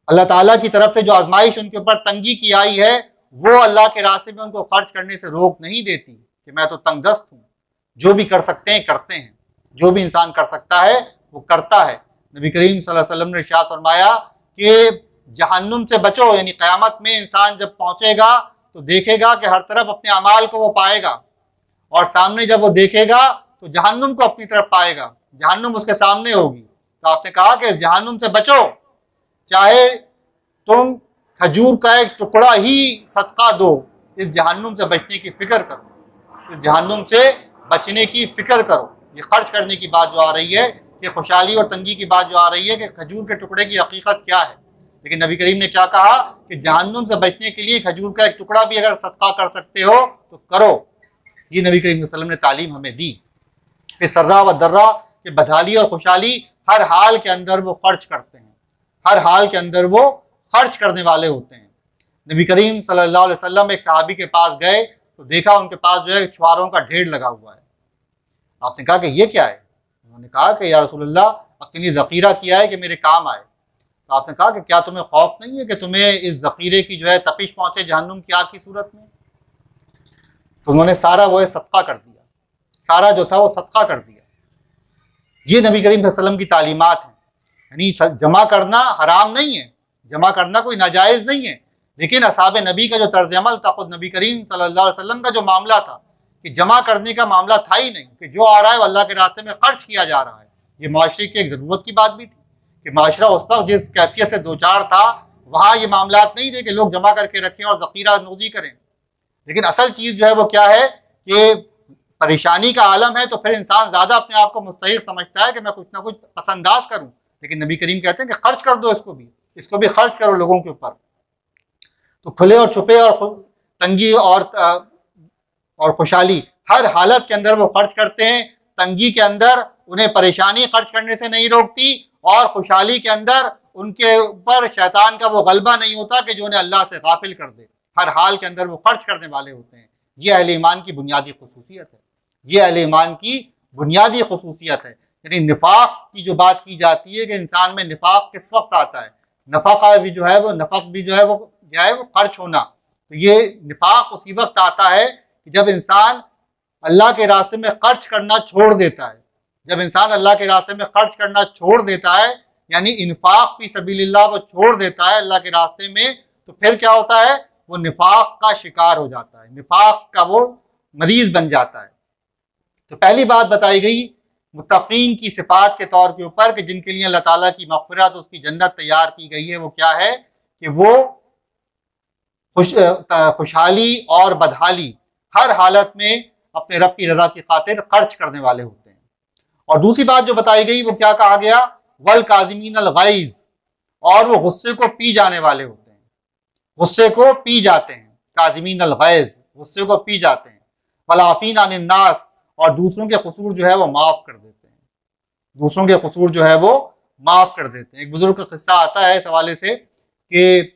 अल्लाह ताला की तरफ से जो आजमाइश उनके ऊपर तंगी की आई है, वो अल्लाह के रास्ते में उनको खर्च करने से रोक नहीं देती कि मैं तो तंगदस्त हूँ। जो भी कर सकते हैं करते हैं, जो भी इंसान कर सकता है वो करता है। नबी करीम सल्लल्लाहु अलैहि वसल्लम ने इरशाद फरमाया कि जहन्नुम से बचो, यानी क़यामत में इंसान जब पहुँचेगा तो देखेगा कि हर तरफ अपने अमाल को वो पाएगा, और सामने जब वो देखेगा तो जहन्नुम को अपनी तरफ पाएगा, जहन्नुम उसके सामने होगी। तो आपने कहा कि जहन्नुम से बचो, चाहे तुम खजूर का एक टुकड़ा ही सदका दो, इस जहन्नुम से बचने की फ़िक्र करो, इस जहन्नुम से बचने की फ़िक्र करो। ये खर्च करने की बात जो आ रही है, कि खुशहाली और तंगी की बात जो आ रही है कि खजूर के टुकड़े की हकीकत क्या है, लेकिन नबी करीम ने क्या कहा कि जहन्नुम से बचने के लिए खजूर का एक टुकड़ा भी अगर सदका कर सकते हो तो करो। ये नबी करीम सल्लल्लाहु अलैहि वसल्लम ने तालीम हमें दी। फिर सर्रा व दर्रा के बदहाली और खुशहाली हर हाल के अंदर वो खर्च करते हैं, हर हाल के अंदर वो खर्च करने वाले होते हैं। नबी करीम सल्लल्लाहु अलैहि वसल्लम एक सहाबी के पास गए तो देखा उनके पास जो है छुआरों का ढेर लगा हुआ है। आपने कहा कि ये क्या है? उन्होंने कहा कि या रसूलल्लाह, अपने लिए ज़ख़ीरा किया है कि मेरे काम आए। तो आपने कहा कि क्या तुम्हें खौफ नहीं है कि तुम्हें इस ज़ख़ीरे की जो है तपिश पहुँचे जहन्नुम की आग की सूरत में? तो उन्होंने सारा वो सदका कर दिया, सारा जो था वो सदका कर दिया। ये नबी करीम सल्लल्लाहु अलैहि वसल्लम की तालीमात हैं। यानी जमा करना हराम नहीं है, जमा करना कोई नाजायज़ नहीं है, लेकिन असहाबे नबी का जो तर्ज अमल था, खुद नबी करीम सल्लल्लाहु अलैहि वसल्लम का जो मामला था कि जमा करने का मामला था ही नहीं, कि जो आ रहा है वो अल्लाह के रास्ते में खर्च किया जा रहा है। ये माशरे की एक ज़रूरत की बात भी थी कि माशरा उस वक्त जिस कैफियत से दो चार था, वहाँ ये मामलात नहीं थे कि लोग जमा करके रखें और ज़ख़ीरा नोज़ी करें। लेकिन असल चीज़ जो है वो क्या है कि परेशानी का आलम है, तो फिर इंसान ज़्यादा अपने आप को मुस्तहिक़ समझता है कि मैं कुछ ना कुछ पसंदाज करूँ। लेकिन नबी करीम कहते हैं कि खर्च कर दो, इसको भी खर्च करो लोगों के ऊपर। तो खुले और छुपे और तंगी और खुशहाली हर हालत के अंदर वो खर्च करते हैं। तंगी के अंदर उन्हें परेशानी खर्च करने से नहीं रोकती, और खुशहाली के अंदर उनके ऊपर शैतान का वो गलबा नहीं होता कि जो उन्हें अल्लाह से गाफिल कर दे। हर हाल के अंदर वो खर्च करने वाले होते हैं। ये अहले ईमान की बुनियादी खुसूसियत है, ये अहले ईमान की बुनियादी खुसूसियत है। यानी निफाक की जो बात की जाती है कि इंसान में निफाक किस वक्त आता है, नफ़का भी जो है वो नफ़क भी जो है वो क्या है, वो खर्च होना। तो ये निफाक उसी वक्त आता है कि जब इंसान अल्लाह के रास्ते में खर्च करना छोड़ देता है। जब इंसान अल्लाह के रास्ते में खर्च करना छोड़ देता है, यानी इन्फाक फी सबीलिल्लाह वो छोड़ देता है अल्लाह के रास्ते में, तो फिर क्या होता है, वो निफाक का शिकार हो जाता है, निफाक का वो मरीज बन जाता है। तो पहली बात बताई गई मुत्तकीन की सिफात के तौर के ऊपर कि जिनके लिए अल्लाह ताला की मग़फ़िरत, उसकी जन्नत तैयार की गई है, वो क्या है कि वो खुशहाली और बदहाली हर हालत में अपने रब की रज़ा की खातिर खर्च करने वाले होते हैं। और दूसरी बात जो बताई गई वो क्या कहा गया, वल काज़िमीन अल गैज़, और वो गुस्से को पी जाने वाले होते हैं, गुस्से को पी जाते हैं। काज़िमीन अल गैज़, गुस्से को पी जाते हैं। वल आफ़ीन अनिन नास, और दूसरों के कसूर जो है वो माफ़ कर देते हैं, दूसरों के कसूर जो है वो माफ़ कर देते हैं। एक बुजुर्ग का किस्सा आता है इस हवाले से कि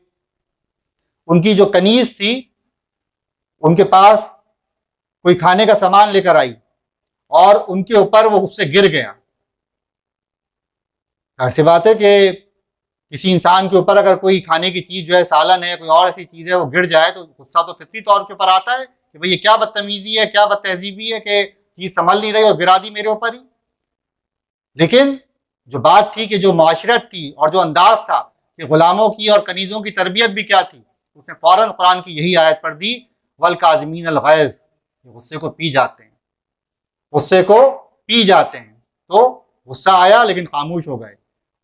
उनकी जो कनीज़ थी, उनके पास कोई खाने का सामान लेकर आई और उनके ऊपर वो उससे गिर गया। ऐसी बात है कि किसी इंसान के ऊपर अगर कोई खाने की चीज़ जो है, सालन है, कोई और ऐसी चीज़ है, वो गिर जाए तो गुस्सा तो फितरी तौर के ऊपर आता है कि भाई ये क्या बदतमीजी है, क्या बदतहजीबी है कि चीज़ संभल नहीं रही और गिरा दी मेरे ऊपर ही। लेकिन जो बात थी कि जो माशरत थी और जो अंदाज था कि ग़ुलामों की और कनीज़ों की तरबियत भी क्या थी, उसने फ़ौरन कुरान की यही आयत पढ़ दी, वल काज़िमीन अल गैज़, ये गुस्से को पी जाते हैं, गुस्से को पी जाते हैं। तो गुस्सा आया लेकिन खामोश हो गए,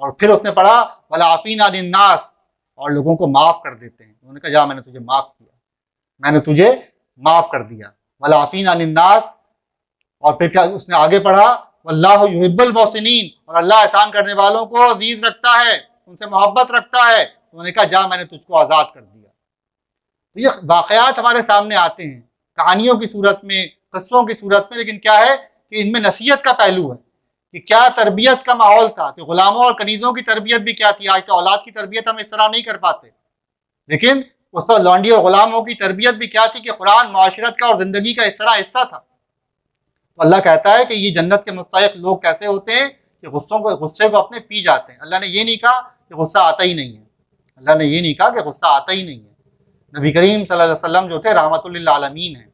और फिर उसने पढ़ा वल आफीन अनिन नास, और लोगों को माफ कर देते हैं। उन्होंने कहा जा मैंने तुझे माफ किया, मैंने तुझे माफ कर दिया, वल आफीन अनिन नास। और फिर क्या उसने आगे पढ़ा वल्लाहु युहिब्बुल मोहसिनीन, और अल्लाह एहसान करने वालों को अजीज रखता है, उनसे मोहब्बत रखता है। उन्होंने कहा जा मैंने तुझको आज़ाद कर दिया। तो ये वाक़यात हमारे सामने आते हैं कहानियों की सूरत में, किस्सों की सूरत में, लेकिन क्या है कि इनमें नसीहत का पहलू है कि क्या तरबियत का माहौल था, कि गुलामों और कनीज़ों की तरबियत भी क्या थी। आज तो औलाद की तरबियत हम इस तरह नहीं कर पाते, लेकिन उस वक्त लौंडी और गुलामों की तरबियत भी क्या थी कि कुरान माशरत का और ज़िंदगी का इस तरह हिस्सा था। तो अल्लाह कहता है कि ये जन्नत के मुस्तहिक लोग कैसे होते हैं कि गुस्से को अपने पी जाते हैं। अल्लाह ने ये नहीं कहा कि गुस्सा आता ही नहीं है, अल्लाह ने ये नहीं कहा कि गुस्सा आता ही नहीं है। नबी करीम सल्लल्लाहु अलैहि वसल्लम जो थे रहमतुल लिल आलमीन हैं,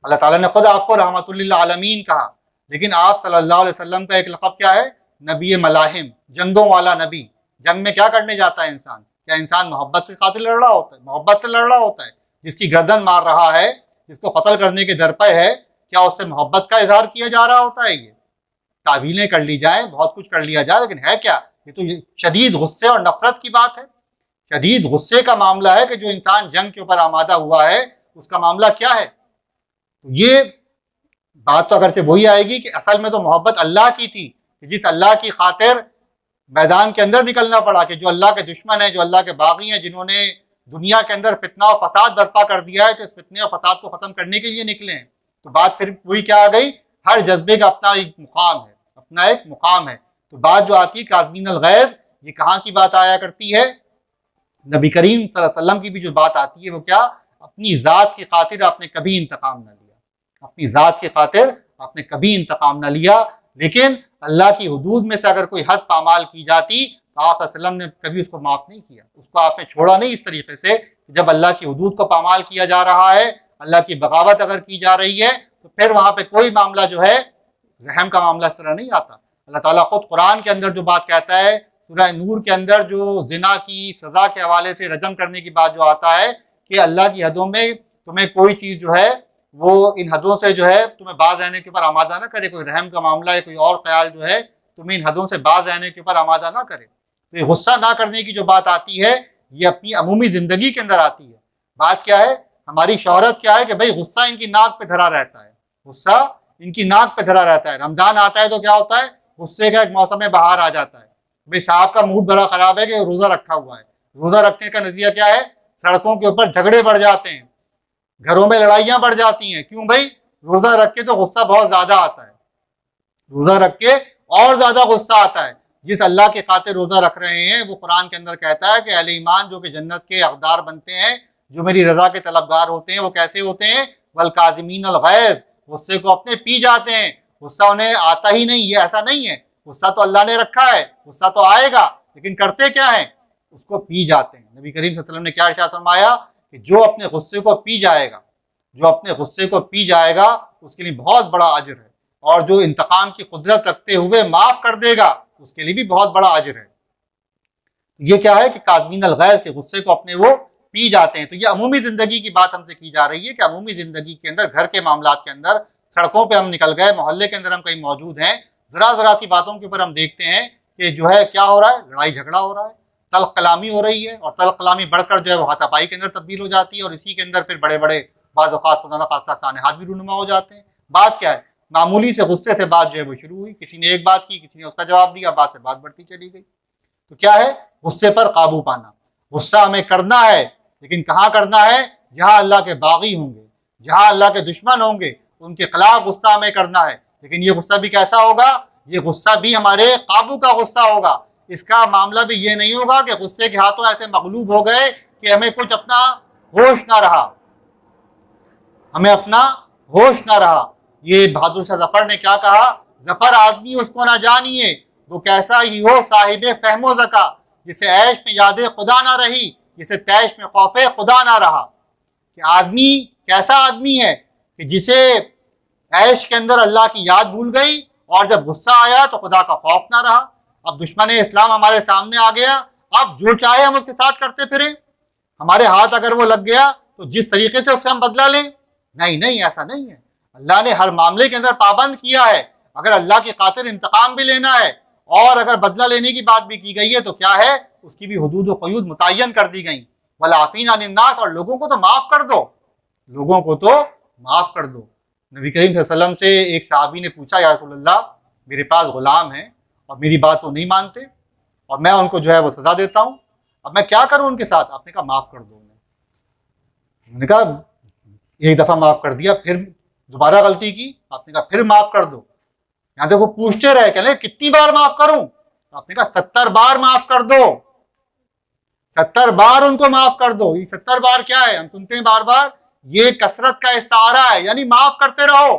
अल्लाह ताला ने खुद आपको रहमतुल लिल आलमीन कहा, लेकिन आप सल्लल्लाहु अलैहि वसल्लम का एक लक़ब क्या है? नबी मलाहिम, जंगों वाला नबी। जंग में क्या करने जाता है इंसान? क्या इंसान मोहब्बत से खातिर लड़ रहा होता है? मोहब्बत से लड़ रहा होता है। जिसकी गर्दन मार रहा है, जिसको कत्ल करने के दर पे है, क्या उससे मोहब्बत का इजहार किया जा रहा होता है? ये तावीलें कर ली जाए, बहुत कुछ कर लिया जाए, लेकिन है क्या? ये तो शदीद गुस्से और नफरत की बात है। शदीद गुस्से का मामला है कि जो इंसान जंग के ऊपर आमादा हुआ है उसका मामला क्या है। तो ये बात तो अगरचे वही आएगी कि असल में तो मोहब्बत अल्लाह की थी, कि जिस अल्लाह की खातिर मैदान के अंदर निकलना पड़ा, कि जो अल्लाह के दुश्मन है, जो अल्लाह के बागी हैं, जिन्होंने दुनिया के अंदर फितना और फसाद बर्पा कर दिया है, तो इस फितने और फसाद को ख़त्म करने के लिए निकले हैं। तो बात फिर वही क्या आ गई, हर जज्बे का अपना एक मुकाम है, अपना एक मुकाम है। तो बात जो आती है काज़मीन अल गैज़, ये कहाँ की बात आया करती है? नबी करीम सल्लल्लाहु अलैहि वसल्लम की भी जो बात आती है वो क्या? अपनी ज़ात की खातिर आपने कभी इंतकाम न लिया, अपनी ज़ात की खातिर आपने कभी इंतकाम न लिया। लेकिन अल्लाह की हुदूद में से अगर कोई हद पामाल की जाती तो आप वसल्लम ने कभी उसको माफ़ नहीं किया, उसको आपने छोड़ा नहीं इस तरीके से। जब अल्लाह की हुदूद को पामाल किया जा रहा है, अल्लाह की बगावत अगर की जा रही है, तो फिर वहाँ पे कोई मामला जो है रहम का मामला इस तरह नहीं आता। अल्लाह ताला खुद कुरान के अंदर जो बात कहता है, सूरह नूर के अंदर जो जिना की सज़ा के हवाले से रजम करने की बात जो आता है कि अल्लाह की हदों में तुम्हें कोई चीज़ जो है वो इन हदों से जो है तुम्हें बाज रहने के ऊपर आमादा ना करे, कोई रहम का मामला या कोई और ख्याल जो है तुम्हें इन हदों से बाज रहने के ऊपर आमादा ना करे। तो ये गुस्सा ना करने की जो बात आती है, ये अपनी अमूमी ज़िंदगी के अंदर आती है। बात क्या है, हमारी शोहरत क्या है कि भाई गुस्सा इनकी नाक पे धरा रहता है, गुस्सा इनकी नाक पे धरा रहता है। रमजान आता है तो क्या होता है, गुस्से का एक मौसम बहार आ जाता है। भाई साहब का मूड बड़ा ख़राब है कि रोज़ा रखा हुआ है, रोज़ा रखने का नतीजा क्या है? सड़कों के ऊपर झगड़े बढ़ जाते हैं, घरों में लड़ाइयाँ बढ़ जाती हैं। क्यों भाई? रोज़ा रख के तो गुस्सा बहुत ज़्यादा आता है, रोज़ा रख के और ज़्यादा गुस्सा आता है। जिस अल्लाह के खातिर रोज़ा रख रहे हैं, वो कुरान के अंदर कहता है कि अहले ईमान जो कि जन्नत के हकदार बनते हैं, जो मेरी रज़ा के तलबगार होते हैं, वो कैसे होते हैं? वल काज़िमीन अल गैज़, गुस्से को अपने पी जाते हैं। गुस्सा उन्हें आता ही नहीं, ये ऐसा नहीं है। गुस्सा तो अल्लाह ने रखा है, गुस्सा तो आएगा, लेकिन करते क्या है? उसको पी जाते हैं। नबी करीम सल्लल्लाहु अलैहि वसल्लम ने क्या इरशाद फरमाया कि जो अपने गुस्से को पी जाएगा, जो अपने गुस्से को पी जाएगा, उसके लिए बहुत बड़ा अजर है, और जो इंतकाम की कुदरत रखते हुए माफ़ कर देगा, उसके लिए भी बहुत बड़ा अजर है। ये क्या है कि काज़मीन अल गैज़ के गुस्से को अपने वो पी जाते हैं। तो ये अमूमी ज़िंदगी की बात हमसे की जा रही है कि अमूमी ज़िंदगी के अंदर, घर के मामलात के अंदर, सड़कों पे हम निकल गए, मोहल्ले के अंदर हम कहीं मौजूद हैं, ज़रा सी बातों के ऊपर हम देखते हैं कि जो है क्या हो रहा है, लड़ाई झगड़ा हो रहा है, तल्ख कलामी हो रही है, और तल्ख कलामी बढ़कर जो है वो हाथापाई के अंदर तब्दील हो जाती है, और इसी के अंदर फिर बड़े बड़े बाज़ औक़ात खुदा न खास्ता सानेहात भी रूनुमा हो जाते हैं। बात क्या है? मामूली से गुस्से से बात जो है वो शुरू हुई, किसी ने एक बात की, किसी ने उसका जवाब दिया, बात से बात बढ़ती चली गई। तो क्या है? गुस्से पर काबू पाना। गुस्सा हमें करना है, लेकिन कहाँ करना है? जहाँ अल्लाह के बागी होंगे, जहाँ अल्लाह के दुश्मन होंगे, उनके खिलाफ गुस्सा हमें करना है। लेकिन ये गुस्सा भी कैसा होगा? ये गुस्सा भी हमारे काबू का गुस्सा होगा। इसका मामला भी ये नहीं होगा कि गुस्से के हाथों ऐसे मगलूब हो गए कि हमें कुछ अपना होश ना रहा, हमें अपना होश ना रहा। ये बहादुर शाह जफर ने क्या कहा? जफर आदमी उसको ना जानिए, वो कैसा ही हो साहिब फहमो ज़का, जिसे ऐश में याद खुदा ना रही, जिसे तैश में खौफ खुदा ना रहा। कि आदमी कैसा आदमी है कि जिसे ऐश के अंदर अल्लाह की याद भूल गई, और जब गुस्सा आया तो खुदा का खौफ ना रहा। अब दुश्मन इस्लाम हमारे सामने आ गया, अब जो चाहे हम उसके साथ करते फिरें। हमारे हाथ अगर वो लग गया तो जिस तरीके से उससे हम बदला लें, नहीं नहीं, ऐसा नहीं है। अल्लाह ने हर मामले के अंदर पाबंद किया है। अगर अल्लाह की खातिर इंतकाम भी लेना है और अगर बदला लेने की बात भी की गई है तो क्या है, उसकी भी हुदूद व क़यूद मुतय्यन कर दी गई। वलाफीन अनिन नास, और लोगों को तो माफ़ कर दो, लोगों को तो माफ़ कर दो। नबी करीम सल्लल्लाहु अलैहि वसल्लम से एक सहाबी ने पूछा, या रसूलल्लाह मेरे पास ग़ुलाम हैं और मेरी बात तो नहीं मानते और मैं उनको जो है वो सज़ा देता हूँ, अब मैं क्या करूँ उनके साथ? आपने कहा माफ़ कर दो उन्हें। उन्होंने कहा एक दफ़ा माफ़ कर दिया, फिर दोबारा गलती की, आपने कहा फिर माफ़ कर दो। यहाँ देखो पूछते रहे, कह रहे कितनी बार माफ़ करूँ? आपने कहा 70 बार माफ़ कर दो, 70 बार उनको माफ़ कर दो। ये 70 बार क्या है, हम सुनते हैं बार बार, ये कसरत का इस्तारा है, यानी माफ़ करते रहो,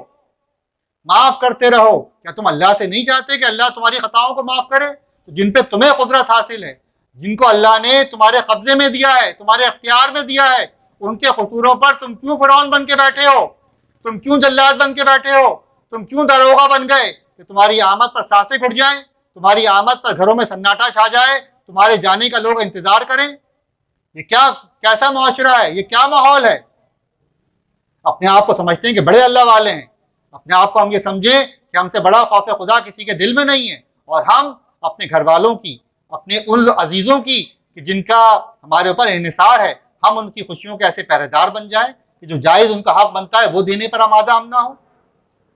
माफ़ करते रहो। क्या तुम अल्लाह से नहीं चाहते कि अल्लाह तुम्हारी खताओं को माफ़ करे? तो जिन पे तुम्हें कुदरत हासिल है, जिनको अल्लाह ने तुम्हारे कब्जे में दिया है, तुम्हारे अख्तियार में दिया है, उनके कसूरों पर तुम क्यों फ़िरौन बन के बैठे हो? तुम क्यों जल्लाद बन के बैठे हो? तुम क्यों दरोगा बन गए कि तुम्हारी आमद पर सांसें घुट जाएं, तुम्हारी आमद पर घरों में सन्नाटा छा जाए, तुम्हारे जाने का लोग इंतजार करें? ये क्या, कैसा मुआशरा है, ये क्या माहौल है? अपने आप को समझते हैं कि बड़े अल्लाह वाले हैं, अपने आप को हम ये समझें कि हमसे बड़ा खौफ खुदा किसी के दिल में नहीं है, और हम अपने घर वालों की, अपने उन अजीज़ों की कि जिनका हमारे ऊपर इन्हिसार है, हम उनकी खुशियों के ऐसे पहरेदार बन जाएं कि जो जायज़ उनका हक बनता है वो देने पर आमादा हम ना हो।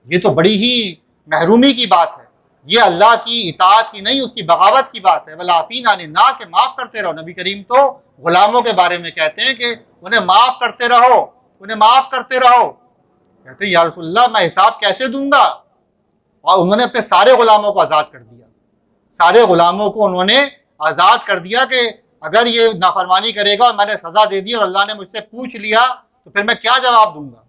ये तो बड़ी ही महरूमी की बात है, ये अल्लाह की इताअत की नहीं, उसकी बगावत की बात है। वलाफीन अनिन नास, के माफ़ करते रहो। नबी करीम तो गुलामों के बारे में कहते हैं कि उन्हें माफ़ करते रहो, उन्हें माफ़ करते रहो। कहते हैं या रसूलल्लाह मैं हिसाब कैसे दूंगा? और उन्होंने अपने सारे गुलामों को आज़ाद कर दिया, सारे गुलामों को उन्होंने आज़ाद कर दिया कि अगर ये नाफरमानी करेगा और मैंने सज़ा दे दी और अल्लाह ने मुझसे पूछ लिया तो फिर मैं क्या जवाब दूंगा?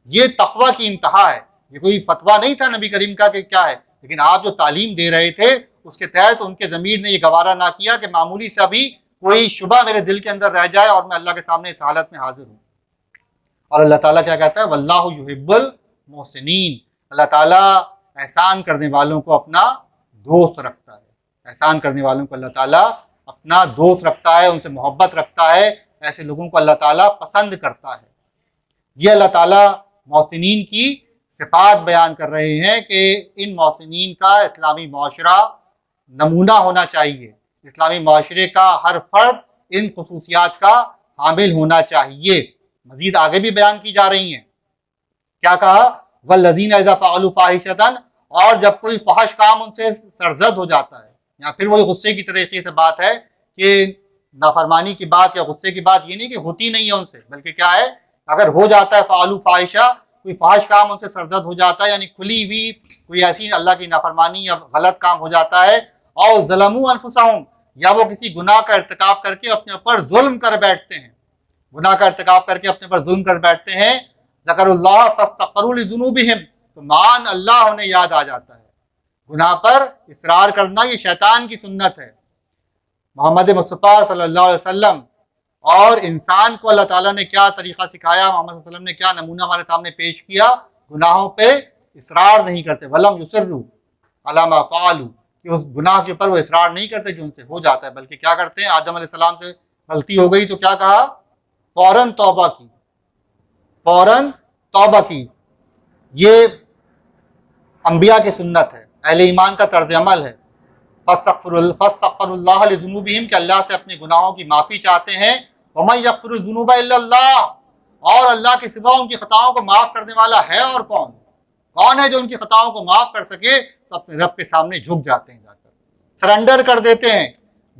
ये तक़वा की इंतहा है, ये कोई फतवा नहीं था नबी करीम का कि क्या है, लेकिन आप जो तालीम दे रहे थे उसके तहत उनके ज़मीर ने यह गवारा ना किया कि मामूली सा भी कोई शुबा मेरे दिल के अंदर रह जाए और मैं अल्लाह के सामने इस हालत में हाजिर हूँ। और अल्लाह ताला क्या कहता है, वल्लाहु युहिब्बुल मोहसिनीन, अल्लाह ताला एहसान करने वालों को अपना दोस्त रखता है, एहसान करने वालों को अल्लाह ताला अपना दोस्त रखता है, उनसे मोहब्बत रखता है, ऐसे लोगों को अल्लाह ताला पसंद करता है। ये अल्लाह ताला मोहसिनीन की सिफात बयान कर रहे हैं कि इन मोहसिनीन का इस्लामी माशरा नमूना होना चाहिए, इस्लामी माशरे का हर फर्द इन खुसूसियात का हामिल होना चाहिए। मजीद आगे भी बयान की जा रही हैं, क्या कहा, वल्लज़ीना इज़ा फ़अलू फ़ाहिशतन, और जब कोई फहश काम उनसे सरजद हो जाता है, या फिर वही गुस्से की तरीके से बात है कि नाफरमानी की बात या गुस्से की बात ये नहीं कि होती नहीं है उनसे, बल्कि क्या है, अगर हो जाता है फ़अलू फ़ाहिशा, कोई फहश काम उनसे सरजद हो जाता है, यानी खुली हुई कोई ऐसी अल्लाह की नाफरमानी या गलत काम हो जाता है, और ज़लमू अनफुसहुम, या वो किसी गुनाह का इर्तिकाब करके अपने ऊपर जुल्म कर बैठते हैं, गुनाह का इर्तिकाब करके अपने ऊपर जुल्म कर बैठते हैं, ज़करुल्लाह फस्तग़फ़रू लिज़ुनूबिहिम, तो मान अल्लाह उन्हें याद आ जाता है। गुनाह पर इसरार करना ये शैतान की सुन्नत है। मोहम्मद मुस्तफ़ा सल्लल्लाहु अलैहि वसल्लम और इंसान को अल्लाह ताला ने क्या तरीक़ा सिखाया, मोहम्मद सल्लल्लाहु अलैहि वसल्लम ने क्या नमूना हमारे सामने पेश किया, गुनाहों पे इसरार नहीं करते, वलम युसिर्रू अला मा फ़अलू, कि उस गुनाह के ऊपर वो इसरार नहीं करते जो उनसे हो जाता है, बल्कि क्या करते हैं, आदम अलैहिस्सलाम से गलती हो गई तो क्या कहा, फ़ौरन तौबा की, फ़ौरन तौबा की। ये अंबिया की सुन्नत है, अहले ईमान का तर्ज अमल है। फस्तग़फ़िरुल्लाह लिज़ुनूबिहिम, कि अल्लाह से अपने गुनाहों की माफ़ी चाहते हैं। वमन यग़फ़िरुज़्ज़ुनूबा इल्लल्लाह, और अल्लाह के सिवा उनकी खताओं को माफ़ करने वाला है और कौन? कौन है जो उनकी खताओं को माफ़ कर सके? तो अपने रब के सामने झुक जाते हैं, जाकर सरेंडर कर देते हैं,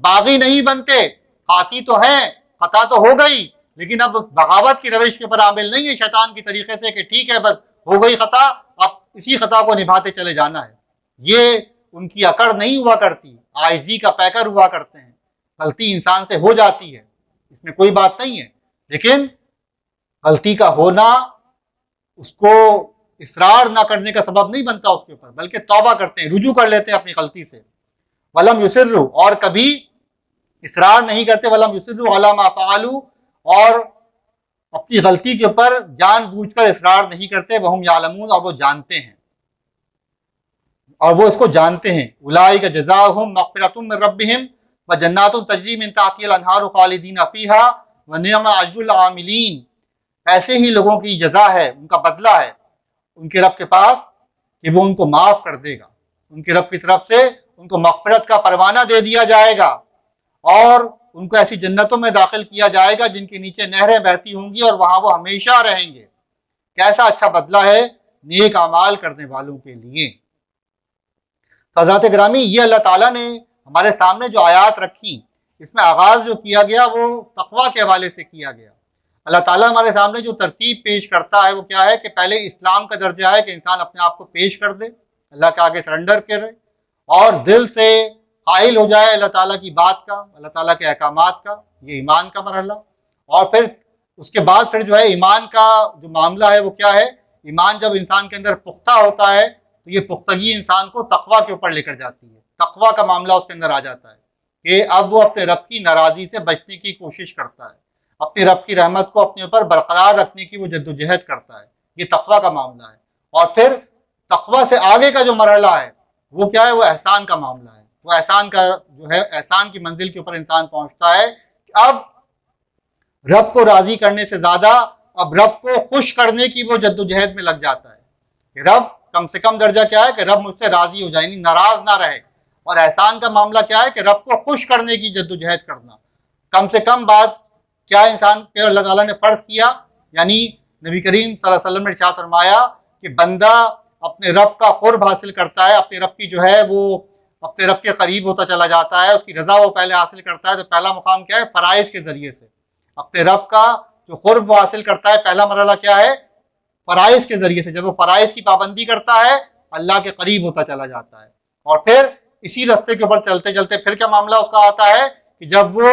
बागी नहीं बनते। खाती तो हैं, खता तो हो गई, लेकिन अब बगावत की रविश के ऊपर आमिल नहीं है शैतान की तरीके से कि ठीक है बस हो गई खता, अब इसी खता को निभाते चले जाना है। ये उनकी अकड़ नहीं हुआ करती, आजिज़ी का पैकर हुआ करते हैं। गलती इंसान से हो जाती है, इसमें कोई बात नहीं है, लेकिन गलती का होना उसको इसरार ना करने का सबब नहीं बनता उसके ऊपर, बल्कि तौबा करते हैं, रुजू कर लेते हैं अपनी गलती से। वलम युसिर्रू, और कभी इसरार नहीं करते, वलम युसिर्रू अला मा फ़अलू, और अपनी गलती के ऊपर जानबूझकर इसरार नहीं करते। वहुम यालमून, और वो जानते हैं, और वो इसको जानते हैं। उलाइका जज़ाओहुम मग़फ़िरतुम मिन रब्बिहिम व जन्नातुन तजरी मिन तहतिहल अनहारु ख़ालिदीन फ़ीहा व निअमा अज्रुल आमिलीन। ऐसे ही लोगों की जजा है, उनका बदला है उनके रब के पास कि वो उनको माफ़ कर देगा। उनके रब की तरफ से उनको मग़फ़िरत का परवाना दे दिया जाएगा और उनको ऐसी जन्नतों में दाखिल किया जाएगा जिनके नीचे नहरें बहती होंगी और वहाँ वो हमेशा रहेंगे। कैसा अच्छा बदला है नेक अमाल करने वालों के लिए। तो हज़रात गिरामी, ये अल्लाह ताला ने हमारे सामने जो आयात रखी, इसमें आगाज़ जो किया गया वो तक़वा के हवाले से किया गया। अल्लाह ताला हमारे सामने जो तरतीब पेश करता है वो क्या है कि पहले इस्लाम का दर्जा है कि इंसान अपने आप को पेश कर दे, अल्लाह के आगे सरेंडर करे और दिल से कायल हो जाए अल्लाह ताला की बात का, अल्लाह ताला के अहकामात का। ये ईमान का मरहला। और फिर उसके बाद फिर जो है ईमान का जो मामला है वो क्या है, ईमान जब इंसान के अंदर पुख्ता होता है तो ये पुख्तगी इंसान को तकवा के ऊपर लेकर जाती है। तकवा का मामला उसके अंदर आ जाता है कि अब वो अपने रब की नाराज़ी से बचने की कोशिश करता है, अपने रब की रहमत को अपने ऊपर बरकरार रखने की वो जद्दोजहद करता है। ये तकवा का मामला है। और फिर तकवा से आगे का जो मरहला है वो क्या है, वो एहसान का मामला है। वो एहसान का जो है, एहसान की मंजिल के ऊपर इंसान पहुंचता है कि अब रब को राज़ी करने से ज़्यादा अब रब को खुश करने की वो जद्दोजहद में लग जाता है कि रब कम से कम दर्जा क्या है कि रब मुझसे राज़ी हो जाए, यानी नाराज़ ना रहे। और एहसान का मामला क्या है कि रब को खुश करने की जद्दोजहद करना। कम से कम बात क्या इंसान पे अल्लाह ताला ने फ़र्ज़ किया, यानी नबी करीम सल्लल्लाहु अलैहि वसल्लम ने इरशाद फरमाया कि बंदा अपने रब का क़ुर्ब हासिल करता है, अपने रब की जो है वो अपने रब के करीब होता चला जाता है, उसकी रज़ा वो पहले हासिल करता है। तो पहला मुकाम क्या है, फ़राइज़ के ज़रिए से अपने रब का जो क़ुर्ब हासिल करता है। पहला मरहला क्या है, फ़राइज़ के ज़रिए से। जब वो फ़राइज़ की पाबंदी करता है अल्लाह के करीब होता चला जाता है। और फिर इसी रास्ते के ऊपर चलते चलते फिर क्या मामला उसका आता है कि जब वो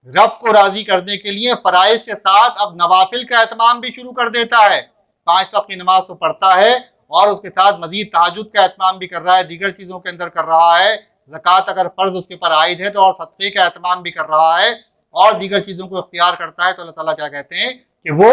रब को राज़ी करने के लिए फ़राइज़ के साथ अब नवाफिल का एहतमाम भी शुरू कर देता है। 5 वक्त की नमाज तो पढ़ता है और उसके साथ मज़ीद तहज्जुद का एहतमाम भी कर रहा है, दीगर चीज़ों के अंदर कर रहा है। ज़कात अगर फ़र्ज़ उसके ऊपर आयद है तो और सदक़े का एहतमाम भी कर रहा है और दीगर चीज़ों को इख्तियार करता है। तो अल्लाह ताला क्या कहते हैं कि वो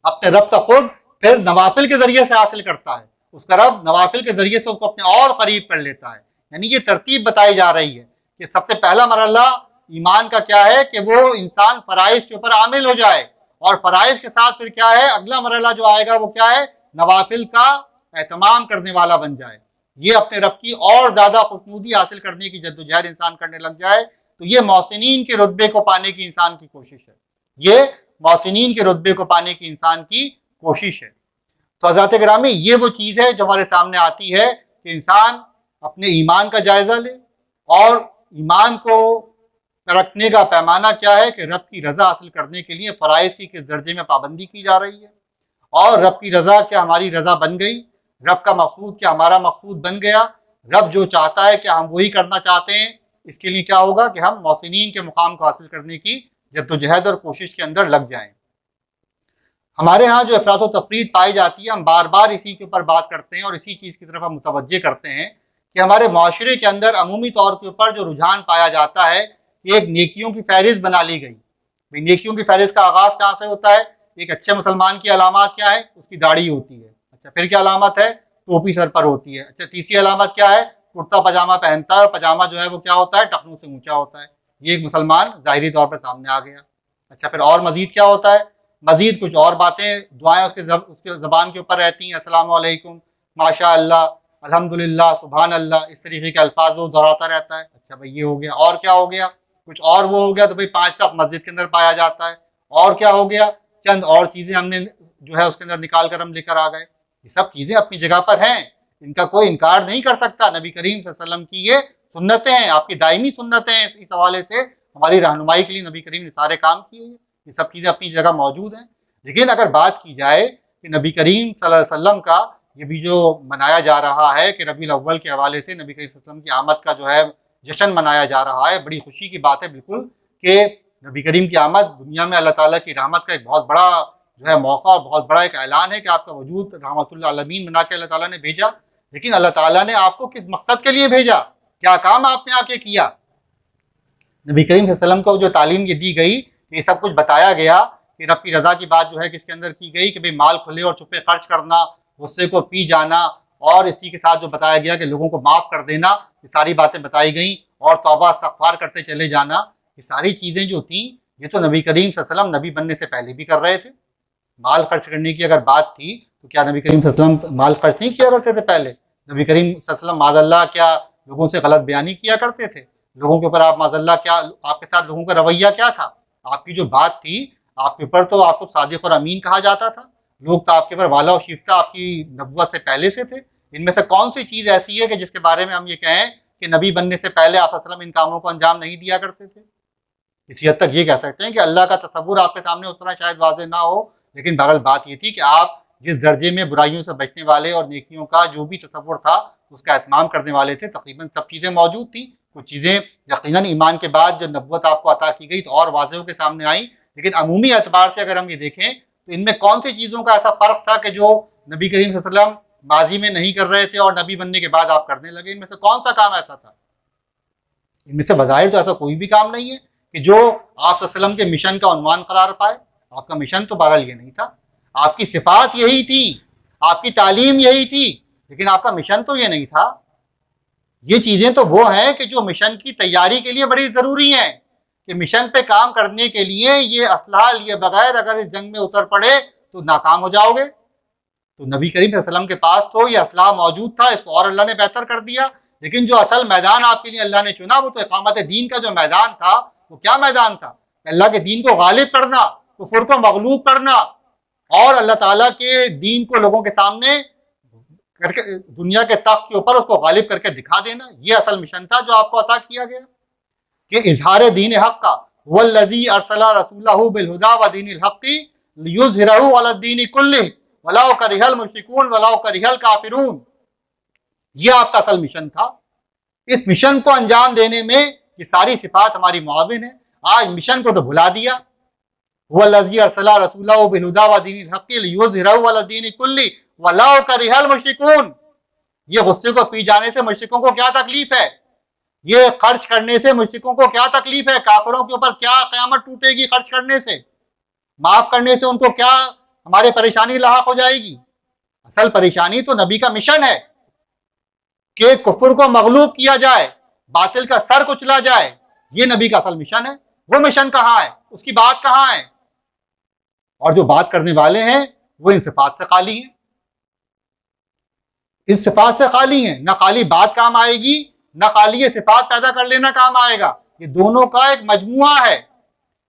अपने रब का खुद फिर नवाफिल के ज़रिए से हासिल करता है। उसका रब नवाफिल के ज़रिए से उसको अपने और करीब कर लेता है। यानी ये तरतीब बताई जा रही है कि सबसे पहला मरहला ईमान का क्या है कि वो इंसान फ़राइज़ के ऊपर आमिल हो जाए और फ़राइज़ के साथ फिर क्या है, अगला मरहला जो आएगा वो क्या है, नवाफिल का एहतमाम करने वाला बन जाए। ये अपने रब की और ज़्यादा खुशनुदी हासिल करने की जद्दोजहद इंसान करने लग जाए। तो ये मोहसिनीन के रुतबे को पाने की इंसान की कोशिश है। ये मोहसिनीन के रुतबे को पाने की इंसान की कोशिश है। तो हज़रात गिरामी, ये वो चीज़ है जो हमारे सामने आती है कि इंसान अपने ईमान का जायज़ा ले और ईमान को रखने का पैमाना क्या है कि रब की रज़ा हासिल करने के लिए फ़राइज़ की किस दर्जे में पाबंदी की जा रही है और रब की रज़ा क्या हमारी रज़ा बन गई, रब का मकसूद क्या हमारा मकसूद बन गया, रब जो चाहता है क्या हम वही करना चाहते हैं। इसके लिए क्या होगा कि हम मोहसिनीन के मुकाम को हासिल करने की जद्दोजहद और कोशिश के अंदर लग जाएँ। हमारे यहाँ जो अफरात व तफरीत पाई जाती है, हम बार बार इसी के ऊपर बात करते हैं और इसी चीज़ की तरफ हम मुतवज्जे करते हैं कि हमारे माशरे के अंदर अमूमी तौर के ऊपर जो रुझान पाया जाता है कि एक नेकियों की फ़हरिस्त बना ली गई। भाई नेकियों की फ़हरिस्त का आगाज़ कहाँ से होता है, एक अच्छे मुसलमान की अलामत क्या है, उसकी दाढ़ी होती है। अच्छा, फिर क्या अलामत है, टोपी सर पर होती है। अच्छा, तीसरी अलामत क्या है, कुर्ता पजामा पहनता है और पजामा जो है वो क्या होता है, टखनों से ऊँचा होता है। ये एक मुसलमान ज़ाहिरी तौर पर सामने आ गया। अच्छा, फिर और मज़ीद क्या होता है, मज़ीद कुछ और बातें, दुआएं उसके ज़बान के ऊपर रहती हैं, अस्सलाम वालेकुम, माशा अल्लाह, अल्हम्दुलिल्लाह, सुभान अल्लाह, इस तरीके के अल्फाज वो दोहराता रहता है। अच्छा भाई, ये हो गया। और क्या हो गया, कुछ और वो हो गया तो भाई 5 वक्त मस्जिद के अंदर पाया जाता है। और क्या हो गया, चंद और चीज़ें हमने जो है उसके अंदर निकाल कर हम लेकर आ गए। ये सब चीज़ें अपनी जगह पर हैं, इनका कोई इनकार नहीं कर सकता। नबी करीम सल्लल्लाहु अलैहि वसल्लम की ये सुन्नतें हैं, आपकी दायमी सुन्नतें हैं। इस हवाले से हमारी रहनुमाई के लिए नबी करीम ने सारे काम किए। ये सब चीज़ें अपनी जगह मौजूद हैं। लेकिन अगर बात की जाए कि नबी करीम सल्लल्लाहु अलैहि वसल्लम का ये भी जो मनाया जा रहा है कि रबीउल अव्वल के हवाले से नबी करीम सल्लल्लाहु अलैहि वसल्लम की आमद का जो है जश्न मनाया जा रहा है, बड़ी खुशी की बात है बिल्कुल कि नबी करीम की आमद दुनिया में अल्लाह ताला की रहमत का एक बहुत बड़ा जो है मौका और बहुत बड़ा एक ऐलान है कि आपका वजूद रहमतुल्लिल आलमीन बना के अल्लाह ताला ने भेजा। लेकिन अल्लाह ताला ने आपको किस मकसद के लिए भेजा, क्या काम आपने आके किया। नबी करीम सल्लल्लाहु अलैहि वसल्लम को जो तालीम ये दी गई, ये सब कुछ बताया गया कि रब की रज़ा की बात जो है किसके अंदर की गई कि भाई माल खुले और छुपे खर्च करना, गुस्से को पी जाना और इसी के साथ जो बताया गया कि लोगों को माफ़ कर देना, ये सारी बातें बताई गई और तौबा इस्तग़फ़ार करते चले जाना। ये सारी चीज़ें जो थी ये तो नबी करीम सल्लल्लाहु अलैहि वसल्लम नबी बनने से पहले भी कर रहे थे। माल खर्च करने की अगर बात थी तो क्या नबी करीम सल्लल्लाहु अलैहि वसल्लम माल खर्च नहीं किया करते थे पहले? नबी करीम सल्लल्लाहु अलैहि वसल्लम माज़अल्लाह क्या लोगों से गलत बयानी किया करते थे? लोगों के ऊपर आप माज़अल्लाह क्या आपके साथ लोगों का रवैया क्या था? आपकी जो बात थी आपके ऊपर तो आपको सादिक और अमीन कहा जाता था, लोग तो आपके ऊपर वाला और शिफ्ता आपकी नबुव्वत से पहले से थे। इनमें से कौन सी चीज़ ऐसी है कि जिसके बारे में हम ये कहें कि नबी बनने से पहले आप सल्लल्लाहु अलैहि वसल्लम इन कामों को अंजाम नहीं दिया करते थे? इसी हद तक ये कह सकते हैं कि अल्लाह का तसव्वुर आपके सामने उतना शायद वाज़ेह ना हो, लेकिन बहरहाल बात ये थी कि आप जिस दर्जे में बुराइयों से बचने वाले और नेकियों का जो भी तसव्वुर था उसका एहतमाम करने वाले थे, तकरीबन सब चीज़ें मौजूद थी। कुछ चीज़ें यकीनन ईमान के बाद जो नबुव्वत आपको अता की गई तो और वाज़ेह के सामने आई, लेकिन अमूमी एतबार से अगर हम ये देखें तो इनमें कौन सी चीज़ों का ऐसा फ़र्क था कि जो नबी करीम सल्लल्लाहु अलैहि वसल्लम माजी में नहीं कर रहे थे और नबी बनने के बाद आप करने लगे? इनमें से कौन सा काम ऐसा था? इनमें से बज़ाहिर तो ऐसा कोई भी काम नहीं है कि जो आप वसल्लम के मिशन का उन्वान करार पाए। आपका मिशन तो बहरहाल ये नहीं था, आपकी सिफात यही थी, आपकी तालीम यही थी, लेकिन आपका मिशन तो ये नहीं था। ये चीज़ें तो वो हैं कि जो मिशन की तैयारी के लिए बड़ी ज़रूरी हैं, कि मिशन पे काम करने के लिए ये असलहा लिए बगैर अगर इस जंग में उतर पड़े तो नाकाम हो जाओगे। तो नबी करीम सल्लल्लाहु अलैहि वसल्लम के पास तो ये असलहा मौजूद था, इसको और अल्लाह ने बेहतर कर दिया, लेकिन जो असल मैदान आपके लिए अल्लाह ने चुना वो तो इकामत दीन का जो मैदान था वो क्या मैदान था? अल्लाह के दीन को गालिब करना, कुफ्र को मगलूब करना और अल्लाह ताला के दीन को लोगों के सामने करके दुनिया के तख्त के ऊपर उसको गालिब करके दिखा देना। ये असल मिशन था जो आपको अता किया गया कि इजहार दीन हक का वल्लज़ी अरसला रसूलहू बिल हुदा व दीनिल हक़्क़ि लियुज़हिरहू अला दीनि कुल्लिहि वलाउ करिहल मुश्रिकून वलाउ करिहल काफिरून। ये आपका असल मिशन था। इस मिशन को अंजाम देने में ये सारी सिफात हमारी मुआविन है। आज मिशन को तो भुला दिया। वल्लज़ी अरसला रसूलहू बिल हुदा व दीनिल हक़्क़ि लियुज़हिरहू अला दीनि कुल्लिहि वलाउ करिहल मुश्रिकून। ये गुस्से को पी जाने से मुश्रिकों को क्या तकलीफ है? ये खर्च करने से मुश्रिकों को क्या तकलीफ है? काफिरों के ऊपर क्या क़यामत टूटेगी खर्च करने से? माफ करने से उनको क्या हमारे परेशानी लाहक हो जाएगी? असल परेशानी तो नबी का मिशन है कि कुफ्र को मगलूब किया जाए, बातिल का सर कुचला जाए। ये नबी का असल मिशन है। वो मिशन कहाँ है? उसकी बात कहाँ है? और जो बात करने वाले हैं वो इन सिफात से खाली हैं, इन सिफात से खाली हैं। ना खाली बात काम आएगी, ना खाली ये सिफात पैदा कर लेना काम आएगा। ये दोनों का एक मजमुआ है।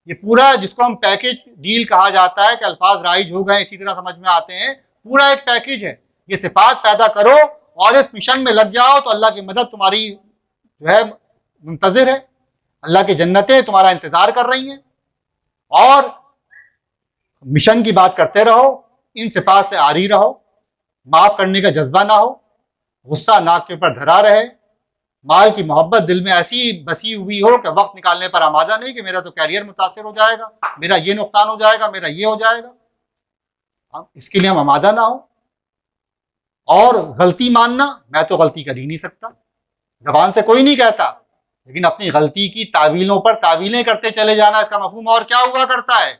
ये पूरा जिसको हम पैकेज डील कहा जाता है कि अल्फाज राइज हो गए इसी तरह समझ में आते हैं, पूरा एक पैकेज है। ये सिफात पैदा करो और इस मिशन में लग जाओ तो अल्लाह की मदद तुम्हारी जो है मुंतज़िर है, अल्लाह की जन्नतें तुम्हारा इंतज़ार कर रही हैं। और मिशन की बात करते रहो, इन सिफात से आरी रहो, माफ़ करने का जज्बा ना हो, गुस्सा नाक के ऊपर धरा रहे, माल की मोहब्बत दिल में ऐसी बसी हुई हो कि वक्त निकालने पर आमादा नहीं कि मेरा तो कैरियर मुतासर हो जाएगा, मेरा ये नुकसान हो जाएगा, मेरा ये हो जाएगा। इसके लिए हम आमादा ना हो। और गलती मानना, मैं तो गलती कर ही नहीं सकता, जबान से कोई नहीं कहता, लेकिन अपनी गलती की तावीलों पर तावीलें करते चले जाना, इसका मफहूम और क्या हुआ करता है?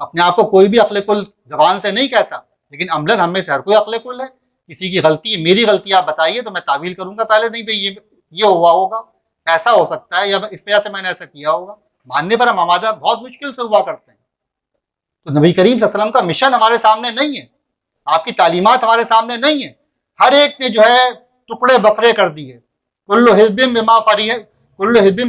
अपने आप को कोई भी अक्ल कुल जबान से नहीं कहता, लेकिन अमलन हम में से हर कोई अक्ल कुल है। किसी की गलती, मेरी गलती आप बताइए तो मैं तावील करूंगा पहले, नहीं भाई ये हुआ होगा, ऐसा हो सकता है, या इस वजह से मैंने ऐसा किया होगा। मानने पर हम आमादा बहुत मुश्किल से हुआ करते हैं। तो नबी करीम सल्लल्लाहु अलैहि वसल्लम का मिशन हमारे सामने नहीं है, आपकी तालीमात हमारे सामने नहीं है। हर एक ने जो है टुकड़े बकरे कर दिए। कुल्लु हिज़्बिन बिमा फरीह, कुल्लु हिज़्बिन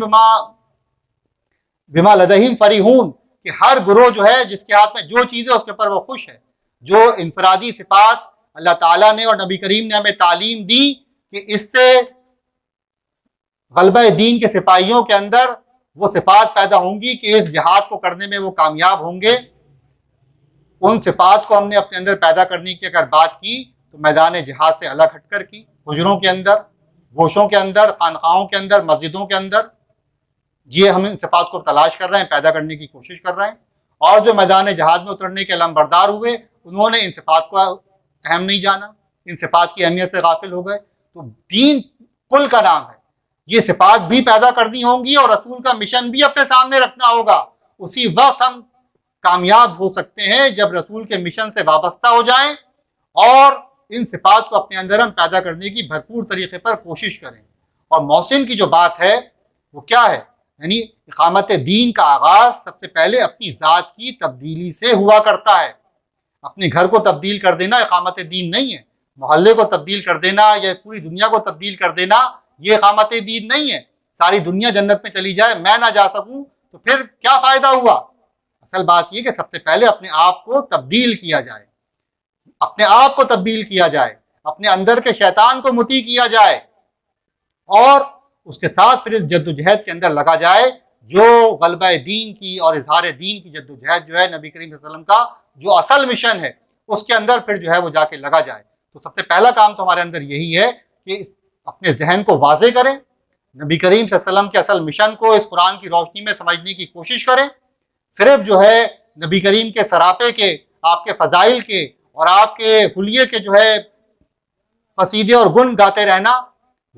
बिमा लदयहिम फरीहून, कि हर गुरोह जो है जिसके हाथ में जो चीज़ है उसके ऊपर वो खुश है। जो इनफरादी सिफात अल्लाह ताला ने और नबी करीम ने हमें तालीम दी कि इससे गलबा दीन के सिपाहियों के अंदर वो सिफात पैदा होंगी कि इस जिहाद को करने में वो कामयाब होंगे। उन सिफात को हमने अपने अंदर पैदा करने की अगर बात की तो मैदान जिहाद से अलग हटकर की, हुजरों के अंदर, गोशों के अंदर, खानकाहों के अंदर, मस्जिदों के अंदर, ये हम इन सिफात को तलाश कर रहे हैं, पैदा करने की कोशिश कर रहे हैं। और जो मैदान जिहाद में उतरने के लंबरदार हुए उन्होंने इन सिफात को अहम नहीं जाना, इन सिफात की अहमियत से गाफिल हो गए। तो दीन कुल का नाम है, ये सिफात भी पैदा करनी होंगी और रसूल का मिशन भी अपने सामने रखना होगा। उसी वक्त हम कामयाब हो सकते हैं जब रसूल के मिशन से वाबस्ता हो जाएं और इन सिफात को अपने अंदर हम पैदा करने की भरपूर तरीके पर कोशिश करें। और मौसिन की जो बात है वो क्या है? यानी इकामत दीन का आगाज़ सबसे पहले अपनी ज़ात की तब्दीली से हुआ करता है। अपने घर को तब्दील कर देना इकामत दीन नहीं है, मोहल्ले को तब्दील कर देना या पूरी दुनिया को तब्दील कर देना ये इकामत दीन नहीं है। सारी दुनिया जन्नत में चली जाए, मैं ना जा सकूं, तो फिर क्या फ़ायदा हुआ। असल बात यह कि सबसे पहले अपने आप को तब्दील किया जाए, अपने आप को तब्दील किया जाए, अपने अंदर के शैतान को मुती किया जाए और उसके साथ फिर इस जद्दोजहद के अंदर लगा जाए जो गलबा दीन की और इजहार दीन की जद्दोजहद जो है नबी करीम सल्लल्लाहु अलैहि वसल्लम का जो असल मिशन है उसके अंदर फिर जो है वो जाके लगा जाए। तो सबसे पहला काम तो हमारे अंदर यही है कि अपने जहन को वाज़े करें, नबी करीम सल्लल्लाहु अलैहि वसल्लम के असल मिशन को इस कुरान की रोशनी में समझने की कोशिश करें। सिर्फ जो है नबी करीम के सरापे के, आपके फ़ज़ाइल के और आपके हुलिये के जो है कसीदे और गुण गाते रहना,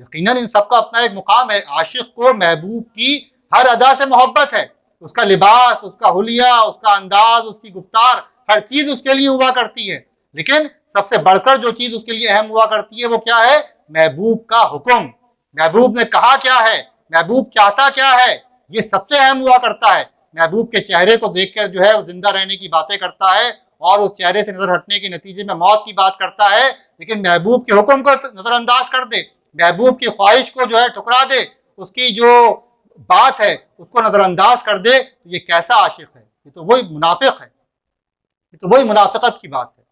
यकीनन इन सबका अपना एक मुकाम है। आशिक को महबूब की हर अदा से मोहब्बत है, उसका लिबास, उसका हुलिया, उसका अंदाज, उसकी गुफ्तार, हर चीज़ उसके लिए हुआ करती है। लेकिन सबसे बढ़कर जो चीज़ उसके लिए अहम हुआ करती है वो क्या है? महबूब का हुक्म, महबूब ने कहा क्या है, महबूब चाहता क्या है, ये सबसे अहम हुआ करता है। महबूब के चेहरे को देखकर जो है वो जिंदा रहने की बातें करता है और उस चेहरे से नजर हटने के नतीजे में मौत की बात करता है, लेकिन महबूब के हुक्म को नजरअंदाज कर दे, महबूब की ख्वाहिश को जो है ठुकरा दे, उसकी जो बात है उसको नजरअंदाज कर दे, तो ये कैसा आशिक है? ये तो वही मुनाफिक है, ये तो वही मुनाफिकत की बात है।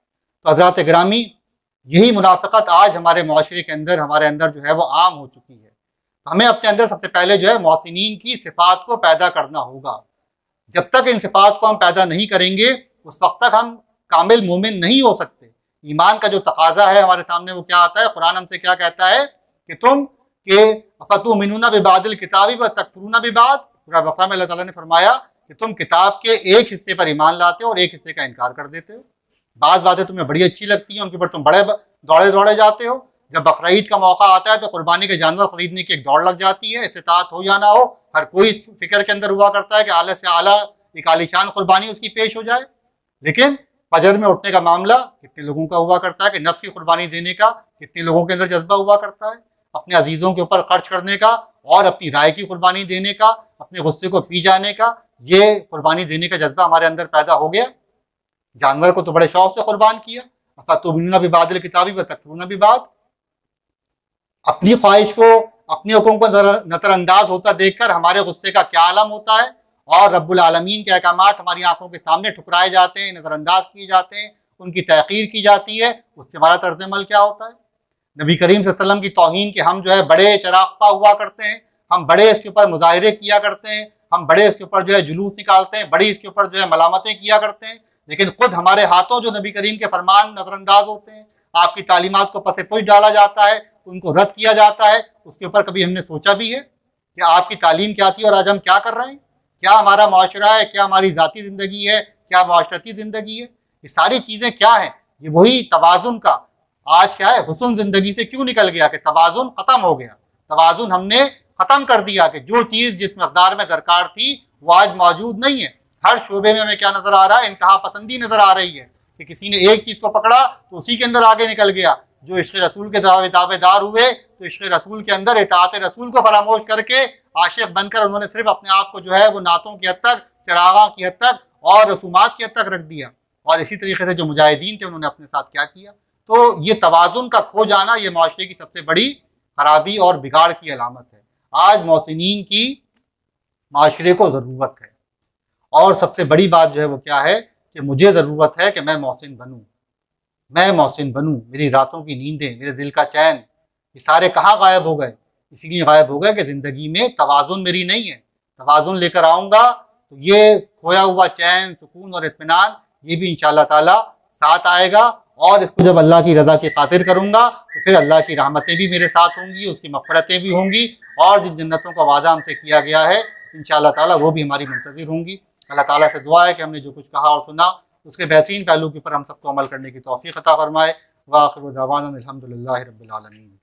तो हज़रात गिरामी, यही मुनाफिकत आज हमारे माशरे के अंदर, हमारे अंदर जो है वो आम हो चुकी है। हमें अपने अंदर सबसे पहले जो है मोहसिनीन की सिफात को पैदा करना होगा। जब तक इन सिफात को हम पैदा नहीं करेंगे उस वक्त तक हम कामिल मोमिन नहीं हो सकते। ईमान का जो तकाजा है हमारे सामने वो क्या आता है? कुरान हमसे क्या कहता है कि तुम के अफतुमिनूना बिबादिल किताबी व तकफुरूना बिबाद। सूरह बकरा में अल्लाह ताला ने फरमाया कि तुम किताब के एक हिस्से पर ईमान लाते हो और एक हिस्से का इनकार कर देते हो। बात बातें तुम्हें बड़ी अच्छी लगती हैं, उनके ऊपर तुम बड़े दौड़े दौड़े जाते हो। जब बकरा ईद का मौका आता है तो कुर्बानी के जानवर खरीदने की एक दौड़ लग जाती है, इस्तिताअत हो या ना हो, हर कोई फिक्र के अंदर हुआ करता है कि आला से आला एक आलीशान कुर्बानी उसकी पेश हो जाए। लेकिन फजर में उठने का मामला कितने लोगों का हुआ करता है कि नफ्स की कुर्बानी देने का कितने लोगों के अंदर जज्बा हुआ करता है, अपने अजीज़ों के ऊपर खर्च करने का और अपनी राय की कुर्बानी देने का, अपने गुस्से को पी जाने का, ये कुर्बानी देने का जज्बा हमारे अंदर पैदा हो गया। जानवर को तो बड़े शौक से कुर्बान किया, अफतुमिनूना बिबादिल किताबी व तकफुरूना बिबाद। अपनी ख्वाहिश को, अपने हुक्म को नजरअंदाज होता देखकर हमारे गुस्से का क्या आलम होता है और रब्बुल आलमीन के अहकामात हमारी आंखों के सामने ठुकराए जाते हैं, नजरअंदाज किए जाते हैं, उनकी तहकीर की जाती है, उससे हमारा तर्ज अमल क्या होता है? नबी करीम सल्लल्लाहु अलैहि वसल्लम की तौहीन के हम जो है बड़े चरागपा हुआ करते हैं, हम बड़े इसके ऊपर मुजाहिरे किया करते हैं, हम बड़े इसके ऊपर जो है जुलूस निकालते हैं, बड़ी इसके ऊपर जो है मलामतें किया करते हैं, लेकिन खुद हमारे हाथों जो नबी करीम के फरमान नजरअंदाज होते हैं, आपकी तालीमात को पते पुश डाला जाता है, उनको रद्द किया जाता है, उसके ऊपर कभी हमने सोचा भी है कि आपकी तालीम क्या थी और आज हम क्या कर रहे हैं? क्या हमारा माशरा है, क्या हमारी ज़ाती ज़िंदगी है, क्या माशरती ज़िंदगी है? ये सारी चीज़ें क्या हैं? ये वही तवाज़ुन का आज क्या है, हुस्न ज़िंदगी से क्यों निकल गया कि तवाज़ुन ख़त्म हो गया। तवाज़ुन हमने ख़त्म कर दिया कि जो चीज़ जिस मकदार में दरकार थी वो आज मौजूद नहीं है। हर शोबे में हमें क्या नज़र आ रहा है? इंतहा पसंदी नज़र आ रही है कि किसी ने एक चीज़ को पकड़ा तो उसी के अंदर आगे निकल गया। जो इश्क़ रसूल के दावेदार हुए तो इश्क़ रसूल के अंदर इताअत रसूल को फरामोश करके आशिक बनकर उन्होंने सिर्फ अपने आप को जो है वो नातों की हद तक, चिरागा की हद तक और रसूमात की हद तक रख दिया। और इसी तरीके से जो मुजाहिदीन थे उन्होंने अपने साथ क्या किया? तो ये तवाज़ुन का खो जाना ये माशरे की सबसे बड़ी खराबी और बिगाड़ की अलामत है। आज मोहसिनीन की माशरे को ज़रूरत है और सबसे बड़ी बात जो है वो क्या है कि मुझे ज़रूरत है कि मैं मोहसिन बनूँ, मैं मोहसिन बनूँ। मेरी रातों की नींदें, मेरे दिल का चैन, ये सारे कहाँ गायब हो गए? इसीलिए गायब हो गए कि ज़िंदगी में तवाज़ुन मेरी नहीं है। तवाज़ुन लेकर आऊँगा तो ये खोया हुआ चैन, सुकून और इत्मीनान ये भी इंशाअल्लाह ताला साथ आएगा और इसको जब अल्लाह की रज़ा की खातिर करूँगा तो फिर अल्लाह की रहमतें भी मेरे साथ होंगी, उसकी मग़फ़िरतें भी होंगी और जिन जन्नतों का वादा हमसे किया गया है इंशाअल्लाह ताला वो भी हमारी मुंतज़िर होंगी। अल्लाह ताला से दुआ है कि हमने जो कुछ कहा और सुना उसके बेहतरीन पहलू के ऊपर हम सबको अमल करने की तौफ़ीक़ अता फ़रमाए। व आख़िरु दअवाना अनिल हम्दुलिल्लाहि रब्बिल आलमीन।